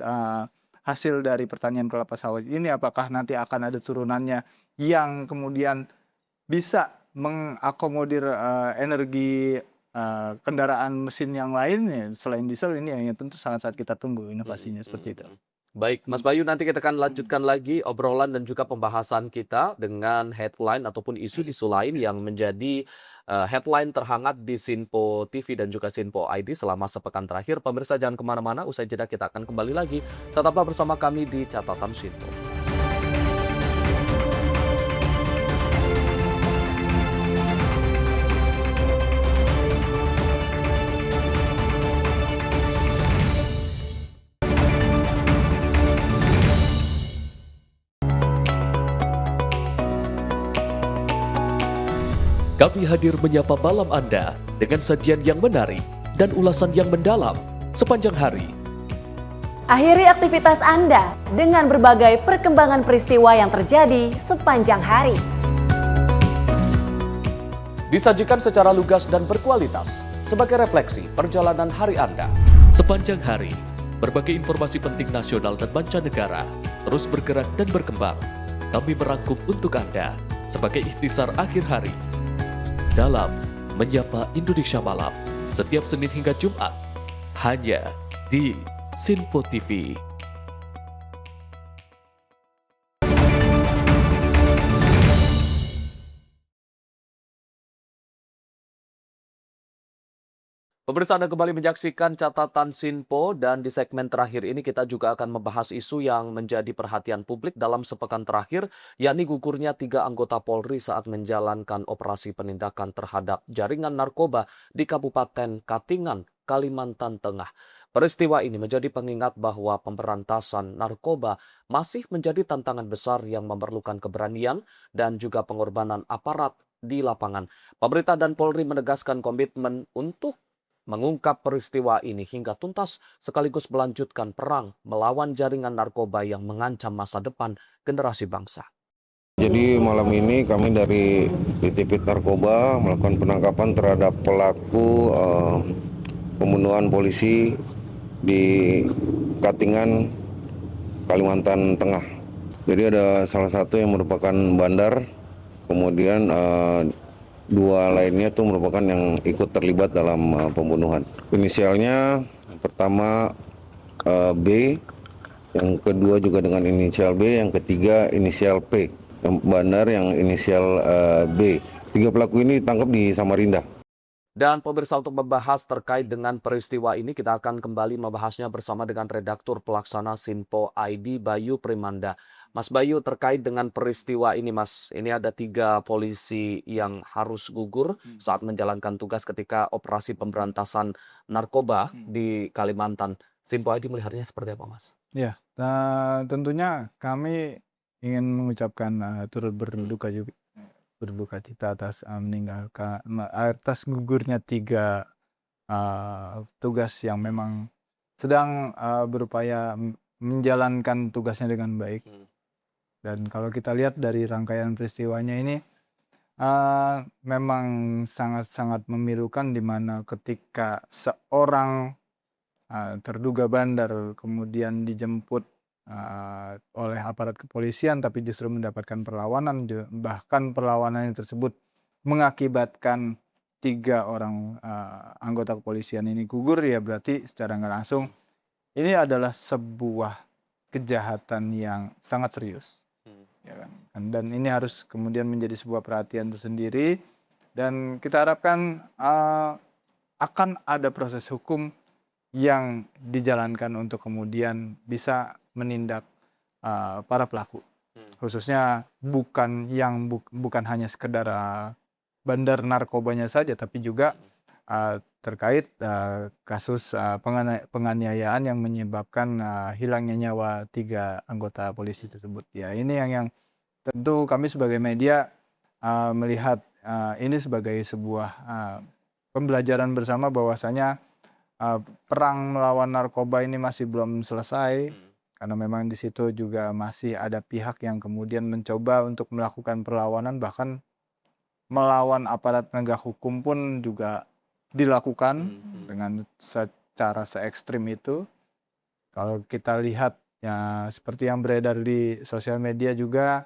[SPEAKER 5] hasil dari pertanian kelapa sawit ini, apakah nanti akan ada turunannya yang kemudian bisa mengakomodir energi kendaraan mesin yang lain ya, selain diesel. Ini yang tentu sangat-sangat kita tunggu inovasinya seperti itu.
[SPEAKER 1] Baik, Mas Bayu, nanti kita akan lanjutkan lagi obrolan dan juga pembahasan kita dengan headline ataupun isu-isu lain yang menjadi headline terhangat di Sinpo TV dan juga Sinpo ID selama sepekan terakhir. Pemirsa jangan kemana-mana, usai jeda kita akan kembali lagi. Tetaplah bersama kami di Catatan Sinpo.
[SPEAKER 4] Kami hadir menyapa malam Anda dengan sajian yang menarik dan ulasan yang mendalam sepanjang hari.
[SPEAKER 7] Akhiri aktivitas Anda dengan berbagai perkembangan peristiwa yang terjadi sepanjang hari.
[SPEAKER 1] Disajikan secara lugas dan berkualitas sebagai refleksi perjalanan hari Anda.
[SPEAKER 4] Sepanjang hari, berbagai informasi penting nasional dan mancanegara terus bergerak dan berkembang. Kami merangkum untuk Anda sebagai ikhtisar akhir hari dalam Menyapa Indonesia Malam setiap Senin hingga Jumat hanya di Sinpo TV.
[SPEAKER 1] Pemirsa, Anda kembali menyaksikan catatan Sinpo dan di segmen terakhir ini kita juga akan membahas isu yang menjadi perhatian publik dalam sepekan terakhir, yakni gugurnya 3 anggota Polri saat menjalankan operasi penindakan terhadap jaringan narkoba di Kabupaten Katingan, Kalimantan Tengah. Peristiwa ini menjadi pengingat bahwa pemberantasan narkoba masih menjadi tantangan besar yang memerlukan keberanian dan juga pengorbanan aparat di lapangan. Pemerintah dan Polri menegaskan komitmen untuk mengungkap peristiwa ini hingga tuntas sekaligus melanjutkan perang melawan jaringan narkoba yang mengancam masa depan generasi bangsa.
[SPEAKER 8] Jadi malam ini kami dari Ditipit Narkoba melakukan penangkapan terhadap pelaku pembunuhan polisi di Katingan, Kalimantan Tengah. Jadi ada salah satu yang merupakan bandar, kemudian 2 lainnya itu merupakan yang ikut terlibat dalam pembunuhan. Inisialnya pertama B, yang kedua juga dengan inisial B, yang ketiga inisial P, yang bandar yang inisial B. 3 pelaku ini ditangkap di Samarinda.
[SPEAKER 1] Dan pemirsa, untuk membahas terkait dengan peristiwa ini, kita akan kembali membahasnya bersama dengan Redaktur Pelaksana Sinpo ID, Bayu Primanda. Mas Bayu, terkait dengan peristiwa ini, Mas, ini ada 3 polisi yang harus gugur saat menjalankan tugas ketika operasi pemberantasan narkoba di Kalimantan. Sinpo ID melihatnya seperti apa, Mas?
[SPEAKER 5] Ya, tentunya kami ingin mengucapkan turut berduka cita atas atas gugurnya 3 tugas yang memang sedang berupaya menjalankan tugasnya dengan baik. Dan kalau kita lihat dari rangkaian peristiwanya ini memang sangat-sangat memilukan, di mana ketika seorang terduga bandar kemudian dijemput oleh aparat kepolisian, tapi justru mendapatkan perlawanan, bahkan perlawanan tersebut mengakibatkan 3 orang anggota kepolisian ini gugur, ya berarti secara nggak langsung ini adalah sebuah kejahatan yang sangat serius, ya kan? Dan ini harus kemudian menjadi sebuah perhatian tersendiri, dan kita harapkan akan ada proses hukum yang dijalankan untuk kemudian bisa menindak para pelaku, khususnya bukan hanya sekedar bandar narkobanya saja, tapi juga terkait kasus penganiayaan yang menyebabkan hilangnya nyawa 3 anggota polisi tersebut. Ya, ini yang tentu kami sebagai media melihat ini sebagai sebuah pembelajaran bersama, bahwasanya perang melawan narkoba ini masih belum selesai, karena memang di situ juga masih ada pihak yang kemudian mencoba untuk melakukan perlawanan, bahkan melawan aparat penegak hukum pun juga dilakukan dengan secara se-ekstrim itu. Kalau kita lihat ya, seperti yang beredar di sosial media juga,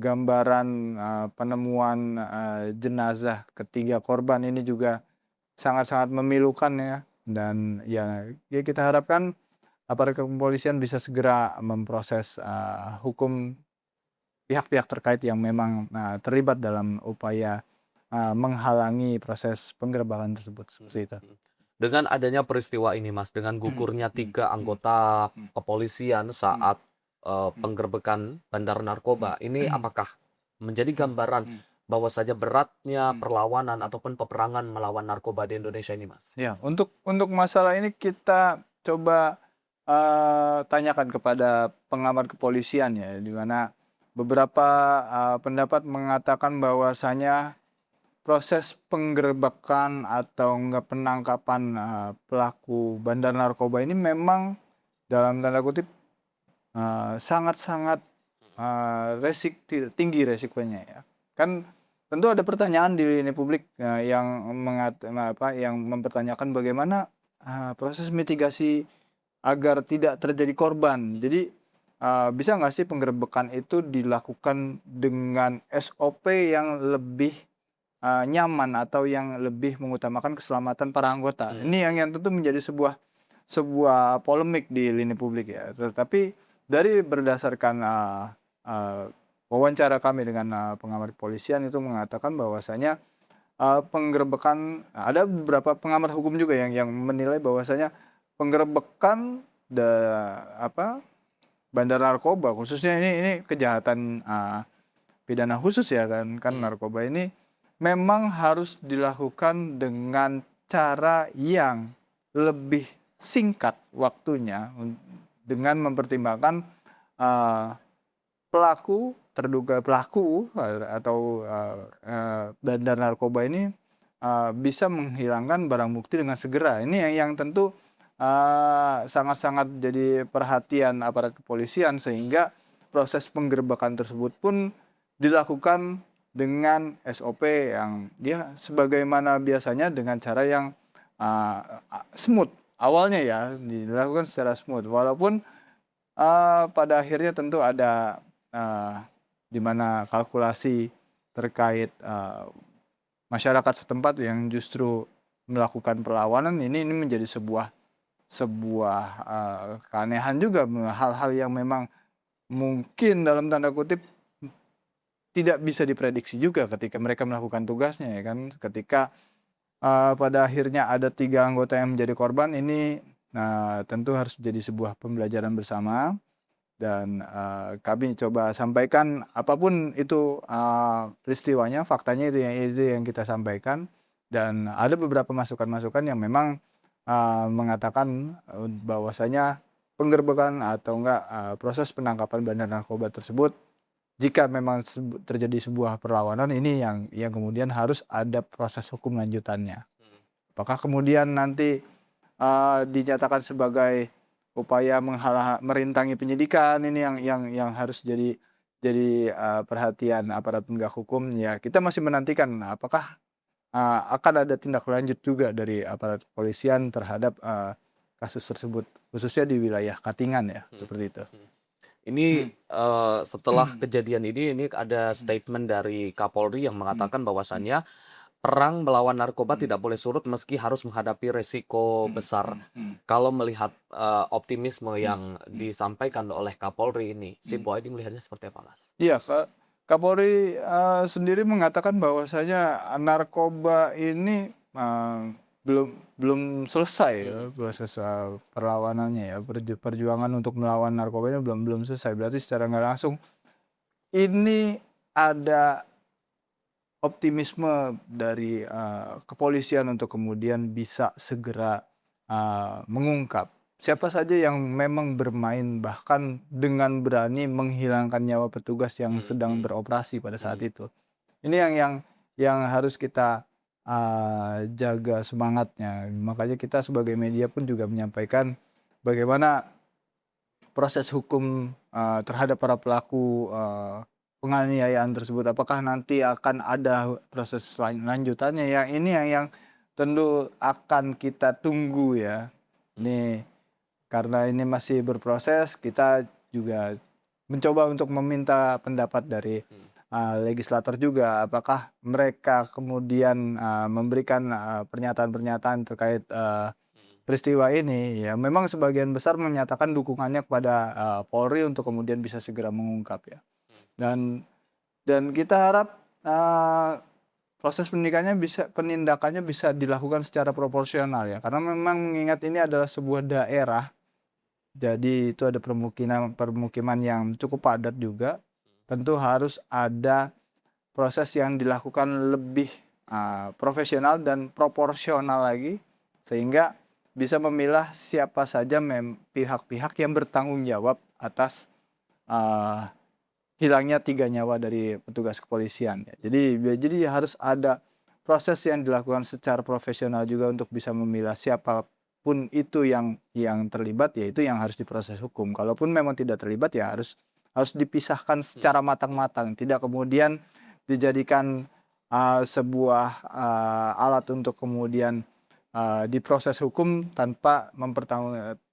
[SPEAKER 5] gambaran penemuan jenazah ketiga korban ini juga sangat-sangat memilukan ya. Dan ya kita harapkan aparat kepolisian bisa segera memproses hukum pihak-pihak terkait yang memang terlibat dalam upaya menghalangi proses penggerebekan tersebut. Seperti itu.
[SPEAKER 1] Dengan adanya peristiwa ini, Mas, dengan gugurnya 3 anggota kepolisian saat penggerebekan bandar narkoba, ini apakah menjadi gambaran bahwa saja beratnya perlawanan ataupun peperangan melawan narkoba di Indonesia ini, Mas?
[SPEAKER 5] Ya, untuk masalah ini kita coba tanyakan kepada pengamat kepolisian ya, di mana beberapa pendapat mengatakan bahwasanya proses penggerebekan atau penangkapan pelaku bandar narkoba ini memang dalam tanda kutip sangat-sangat tinggi resikonya ya. Kan tentu ada pertanyaan di lini publik yang mempertanyakan bagaimana proses mitigasi agar tidak terjadi korban. Jadi bisa nggak sih penggerebekan itu dilakukan dengan SOP yang lebih nyaman atau yang lebih mengutamakan keselamatan para anggota. Ini yang tentu menjadi sebuah polemik di lini publik ya. Tetapi dari berdasarkan wawancara kami dengan pengamat kepolisian itu mengatakan bahwasanya penggerebekan, ada beberapa pengamat hukum juga yang menilai bahwasanya penggerebekan bandar narkoba khususnya ini kejahatan pidana khusus ya kan narkoba ini memang harus dilakukan dengan cara yang lebih singkat waktunya dengan mempertimbangkan terduga pelaku atau bandar narkoba ini bisa menghilangkan barang bukti dengan segera. Ini yang tentu sangat-sangat jadi perhatian aparat kepolisian sehingga proses penggerebekan tersebut pun dilakukan dengan SOP yang dia sebagaimana biasanya dengan cara yang smooth awalnya ya dilakukan secara smooth walaupun pada akhirnya tentu ada di mana kalkulasi terkait masyarakat setempat yang justru melakukan perlawanan ini menjadi sebuah keanehan juga, hal-hal yang memang mungkin dalam tanda kutip tidak bisa diprediksi juga ketika mereka melakukan tugasnya ya kan, ketika pada akhirnya ada 3 anggota yang menjadi korban ini tentu harus menjadi sebuah pembelajaran bersama dan kami coba sampaikan apapun itu peristiwanya, faktanya itu yang kita sampaikan dan ada beberapa masukan-masukan yang memang mengatakan bahwasanya penggerbekan atau enggak proses penangkapan bandar narkoba tersebut jika memang terjadi sebuah perlawanan ini yang kemudian harus ada proses hukum lanjutannya. Apakah kemudian nanti dinyatakan sebagai upaya merintangi penyidikan ini yang harus jadi perhatian aparat penegak hukum ya, kita masih menantikan apakah akan ada tindak lanjut juga dari aparat kepolisian terhadap kasus tersebut khususnya di wilayah Katingan ya seperti itu.
[SPEAKER 1] Ini setelah kejadian ini ada statement dari Kapolri yang mengatakan bahwasannya perang melawan narkoba tidak boleh surut meski harus menghadapi resiko besar. Kalau melihat optimisme yang disampaikan oleh Kapolri ini, Simpo Edi melihatnya seperti apa, Mas?
[SPEAKER 5] Iya, Kapolri sendiri mengatakan bahwasanya narkoba ini belum selesai ya, proses perlawanannya ya, perjuangan untuk melawan narkoba ini belum selesai. Berarti secara nggak langsung ini ada optimisme dari kepolisian untuk kemudian bisa segera mengungkap siapa saja yang memang bermain bahkan dengan berani menghilangkan nyawa petugas yang sedang beroperasi pada saat itu. Ini yang harus kita jaga semangatnya. Makanya kita sebagai media pun juga menyampaikan bagaimana proses hukum terhadap para pelaku penganiayaan tersebut. Apakah nanti akan ada proses lanjutannya? Yang tentu akan kita tunggu ya. Ini karena ini masih berproses, kita juga mencoba untuk meminta pendapat dari legislator juga, apakah mereka kemudian memberikan pernyataan-pernyataan terkait peristiwa ini. Ya, memang sebagian besar menyatakan dukungannya kepada Polri untuk kemudian bisa segera mengungkap ya. Dan kita harap proses penindakannya bisa dilakukan secara proporsional ya, karena memang mengingat ini adalah sebuah daerah. Jadi itu ada permukiman yang cukup padat juga. Tentu harus ada proses yang dilakukan lebih profesional dan proporsional lagi sehingga bisa memilah siapa saja pihak-pihak yang bertanggung jawab atas hilangnya 3 nyawa dari petugas kepolisian ya. Jadi harus ada proses yang dilakukan secara profesional juga untuk bisa memilah siapapun itu yang terlibat, ya itu yang harus diproses hukum. Kalaupun memang tidak terlibat ya harus dipisahkan secara matang-matang, tidak kemudian dijadikan sebuah alat untuk kemudian diproses hukum tanpa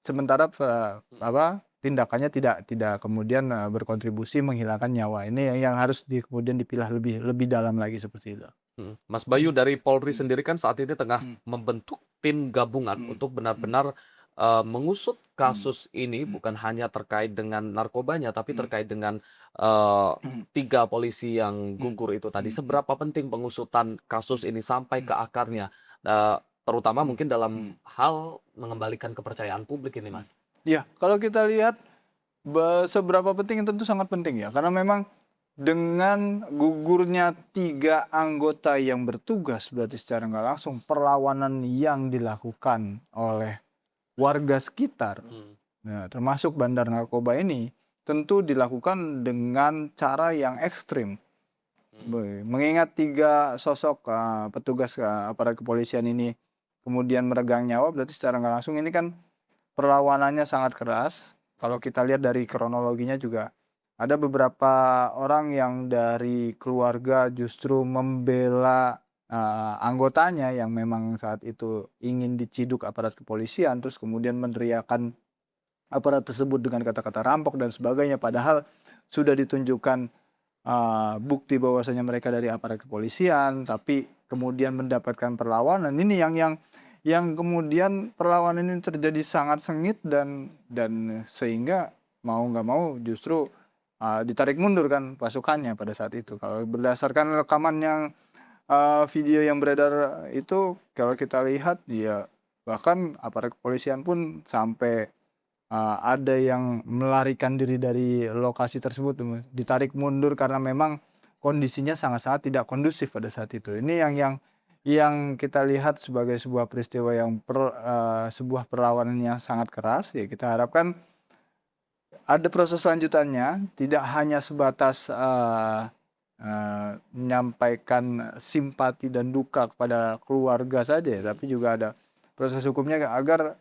[SPEAKER 5] sementara tindakannya tidak kemudian berkontribusi menghilangkan nyawa. Ini yang harus kemudian dipilah lebih dalam lagi seperti itu.
[SPEAKER 1] Mas Bayu, dari Polri sendiri kan saat ini tengah membentuk tim gabungan untuk benar-benar mengusut kasus ini bukan hanya terkait dengan narkobanya, tapi
[SPEAKER 5] Hmm.
[SPEAKER 1] terkait dengan 3 polisi yang
[SPEAKER 5] Hmm.
[SPEAKER 1] gugur itu tadi.
[SPEAKER 5] Hmm.
[SPEAKER 1] Seberapa penting pengusutan kasus ini sampai ke akarnya, terutama
[SPEAKER 5] Hmm.
[SPEAKER 1] mungkin dalam hal mengembalikan kepercayaan publik ini, Mas?
[SPEAKER 5] Ya, kalau kita lihat seberapa penting, tentu sangat penting ya, karena memang dengan gugurnya 3 anggota yang bertugas, berarti secara nggak langsung perlawanan yang dilakukan oleh warga sekitar, nah, termasuk bandar narkoba ini, tentu dilakukan dengan cara yang ekstrim. Mengingat 3 sosok petugas aparat kepolisian ini kemudian meregang nyawa, berarti secara nggak langsung ini kan perlawanannya sangat keras. Kalau kita lihat dari kronologinya juga, ada beberapa orang yang dari keluarga justru membela anggotanya yang memang saat itu ingin diciduk aparat kepolisian, terus kemudian meneriakan aparat tersebut dengan kata-kata rampok dan sebagainya, padahal sudah ditunjukkan bukti bahwasanya mereka dari aparat kepolisian, tapi kemudian mendapatkan perlawanan. Ini yang kemudian perlawanan ini terjadi sangat sengit dan sehingga mau nggak mau justru ditarik mundur kan pasukannya pada saat itu. Kalau berdasarkan rekaman yang video yang beredar itu, kalau kita lihat ya bahkan aparat kepolisian pun sampai ada yang melarikan diri dari lokasi tersebut, ditarik mundur karena memang kondisinya sangat-sangat tidak kondusif pada saat itu. Ini yang kita lihat sebagai sebuah peristiwa yang sebuah perlawanan yang sangat keras. Ya, kita harapkan ada proses lanjutannya, tidak hanya sebatas menyampaikan simpati dan duka kepada keluarga saja, tapi juga ada proses hukumnya agar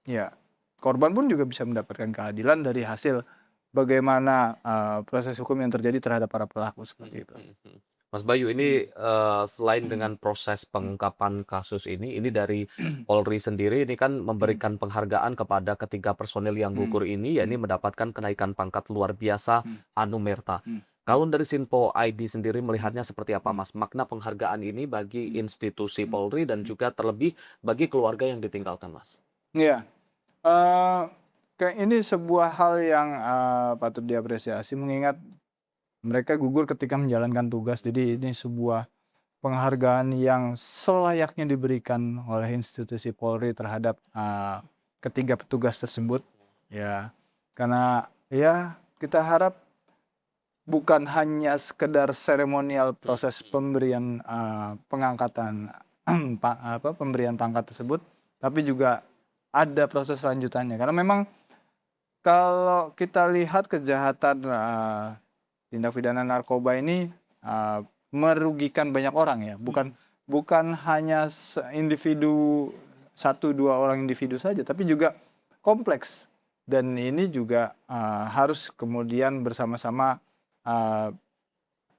[SPEAKER 5] ya korban pun juga bisa mendapatkan keadilan dari hasil bagaimana proses hukum yang terjadi terhadap para pelaku seperti itu.
[SPEAKER 1] Mas Bayu, ini selain dengan proses pengungkapan kasus ini dari Polri sendiri ini kan memberikan penghargaan kepada ketiga personil yang gugur ini, yakni mendapatkan kenaikan pangkat luar biasa Anumerta. Kalau dari Sinpo ID sendiri melihatnya seperti apa, Mas? Makna penghargaan ini bagi institusi Polri dan juga terlebih bagi keluarga yang ditinggalkan, Mas?
[SPEAKER 5] Iya. Ini sebuah hal yang patut diapresiasi, mengingat mereka gugur ketika menjalankan tugas. Jadi ini sebuah penghargaan yang selayaknya diberikan oleh institusi Polri terhadap ketiga petugas tersebut. Ya, karena ya kita harap bukan hanya sekedar seremonial proses pemberian pengangkatan pemberian pangkat tersebut, tapi juga ada proses lanjutannya, karena memang kalau kita lihat kejahatan tindak pidana narkoba ini merugikan banyak orang ya, bukan hanya individu 1-2 orang individu saja, tapi juga kompleks, dan ini juga harus kemudian bersama-sama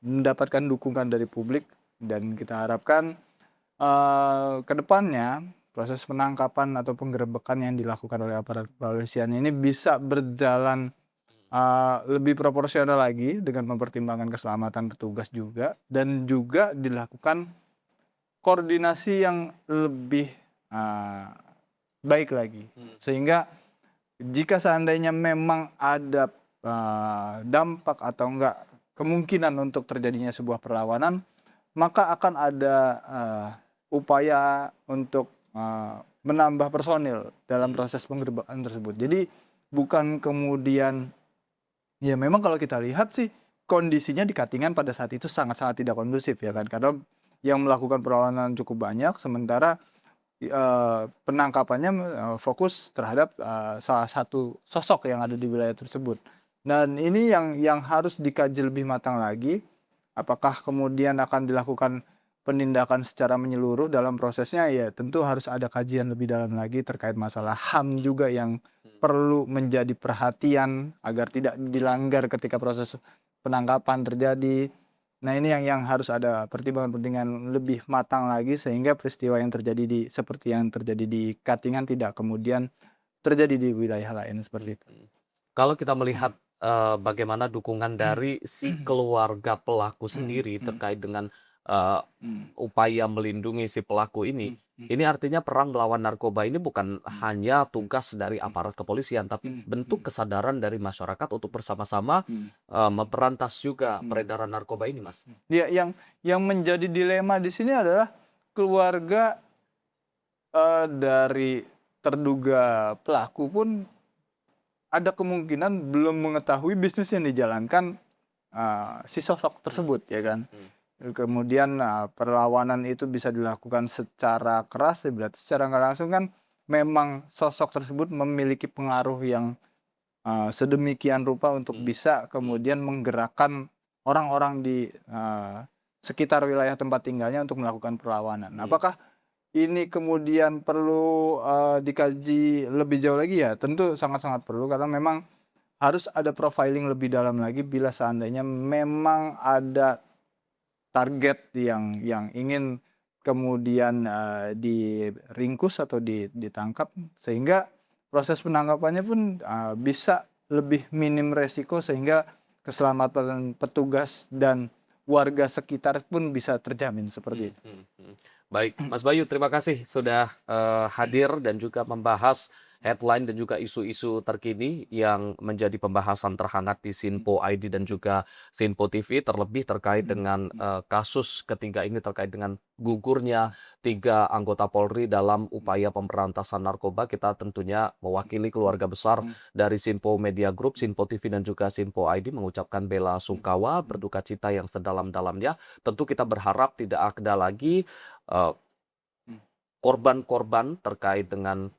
[SPEAKER 5] mendapatkan dukungan dari publik, dan kita harapkan ke depannya proses penangkapan atau penggerebekan yang dilakukan oleh aparat kepolisian ini bisa berjalan lebih proporsional lagi dengan mempertimbangkan keselamatan petugas juga, dan juga dilakukan koordinasi yang lebih baik lagi, sehingga jika seandainya memang ada dampak atau enggak kemungkinan untuk terjadinya sebuah perlawanan, maka akan ada upaya untuk menambah personil dalam proses penggerebekan tersebut. Jadi bukan kemudian, ya memang kalau kita lihat sih kondisinya di Katingan pada saat itu sangat-sangat tidak kondusif ya kan, karena yang melakukan perlawanan cukup banyak, sementara penangkapannya fokus terhadap salah satu sosok yang ada di wilayah tersebut. Dan ini yang harus dikaji lebih matang lagi, apakah kemudian akan dilakukan penindakan secara menyeluruh dalam prosesnya. Ya tentu harus ada kajian lebih dalam lagi terkait masalah HAM juga yang perlu menjadi perhatian agar tidak dilanggar ketika proses penangkapan terjadi. Nah ini yang harus ada pertimbangan-pertimbangan lebih matang lagi, sehingga peristiwa yang terjadi seperti yang terjadi di Katingan tidak kemudian terjadi di wilayah lain seperti itu.
[SPEAKER 1] Kalau kita melihat bagaimana dukungan dari si keluarga pelaku sendiri terkait dengan upaya melindungi si pelaku ini. Ini artinya perang melawan narkoba ini bukan hanya tugas dari aparat kepolisian, tapi bentuk kesadaran dari masyarakat untuk bersama-sama memberantas juga peredaran narkoba ini, Mas.
[SPEAKER 5] Ya, yang menjadi dilema di sini adalah keluarga dari terduga pelaku pun ada kemungkinan belum mengetahui bisnis yang dijalankan si sosok tersebut, ya kan. Kemudian perlawanan itu bisa dilakukan secara keras, berarti secara nggak langsung kan memang sosok tersebut memiliki pengaruh yang sedemikian rupa untuk bisa kemudian menggerakkan orang-orang di sekitar wilayah tempat tinggalnya untuk melakukan perlawanan. Apakah ini kemudian perlu dikaji lebih jauh lagi? Ya tentu sangat-sangat perlu, karena memang harus ada profiling lebih dalam lagi bila seandainya memang ada target yang ingin kemudian diringkus atau ditangkap, sehingga proses penangkapannya pun bisa lebih minim resiko, sehingga keselamatan petugas dan warga sekitar pun bisa terjamin seperti itu.
[SPEAKER 1] Baik, Mas Bayu, terima kasih sudah hadir dan juga membahas headline dan juga isu-isu terkini yang menjadi pembahasan terhangat di Sinpo ID dan juga Sinpo TV, terlebih terkait dengan kasus ketiga ini terkait dengan gugurnya 3 anggota Polri dalam upaya pemberantasan narkoba. Kita tentunya mewakili keluarga besar dari Sinpo Media Group, Sinpo TV dan juga Sinpo ID mengucapkan bela sungkawa, berduka cita yang sedalam-dalamnya. Tentu kita berharap tidak ada lagi korban-korban terkait dengan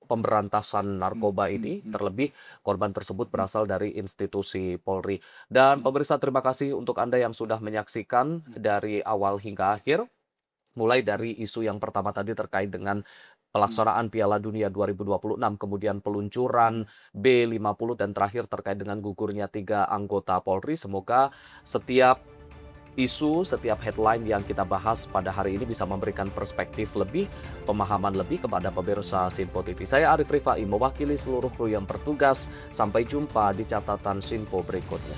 [SPEAKER 1] pemberantasan narkoba ini, terlebih korban tersebut berasal dari institusi Polri. Dan pemirsa, terima kasih untuk Anda yang sudah menyaksikan dari awal hingga akhir, mulai dari isu yang pertama tadi terkait dengan pelaksanaan Piala Dunia 2026, kemudian peluncuran B50, dan terakhir terkait dengan gugurnya 3 anggota Polri. Semoga setiap isu, setiap headline yang kita bahas pada hari ini bisa memberikan perspektif lebih, pemahaman lebih kepada pemirsa Sinpo TV. Saya Arif Rifai mewakili seluruh kru yang bertugas. Sampai jumpa di catatan Sinpo berikutnya.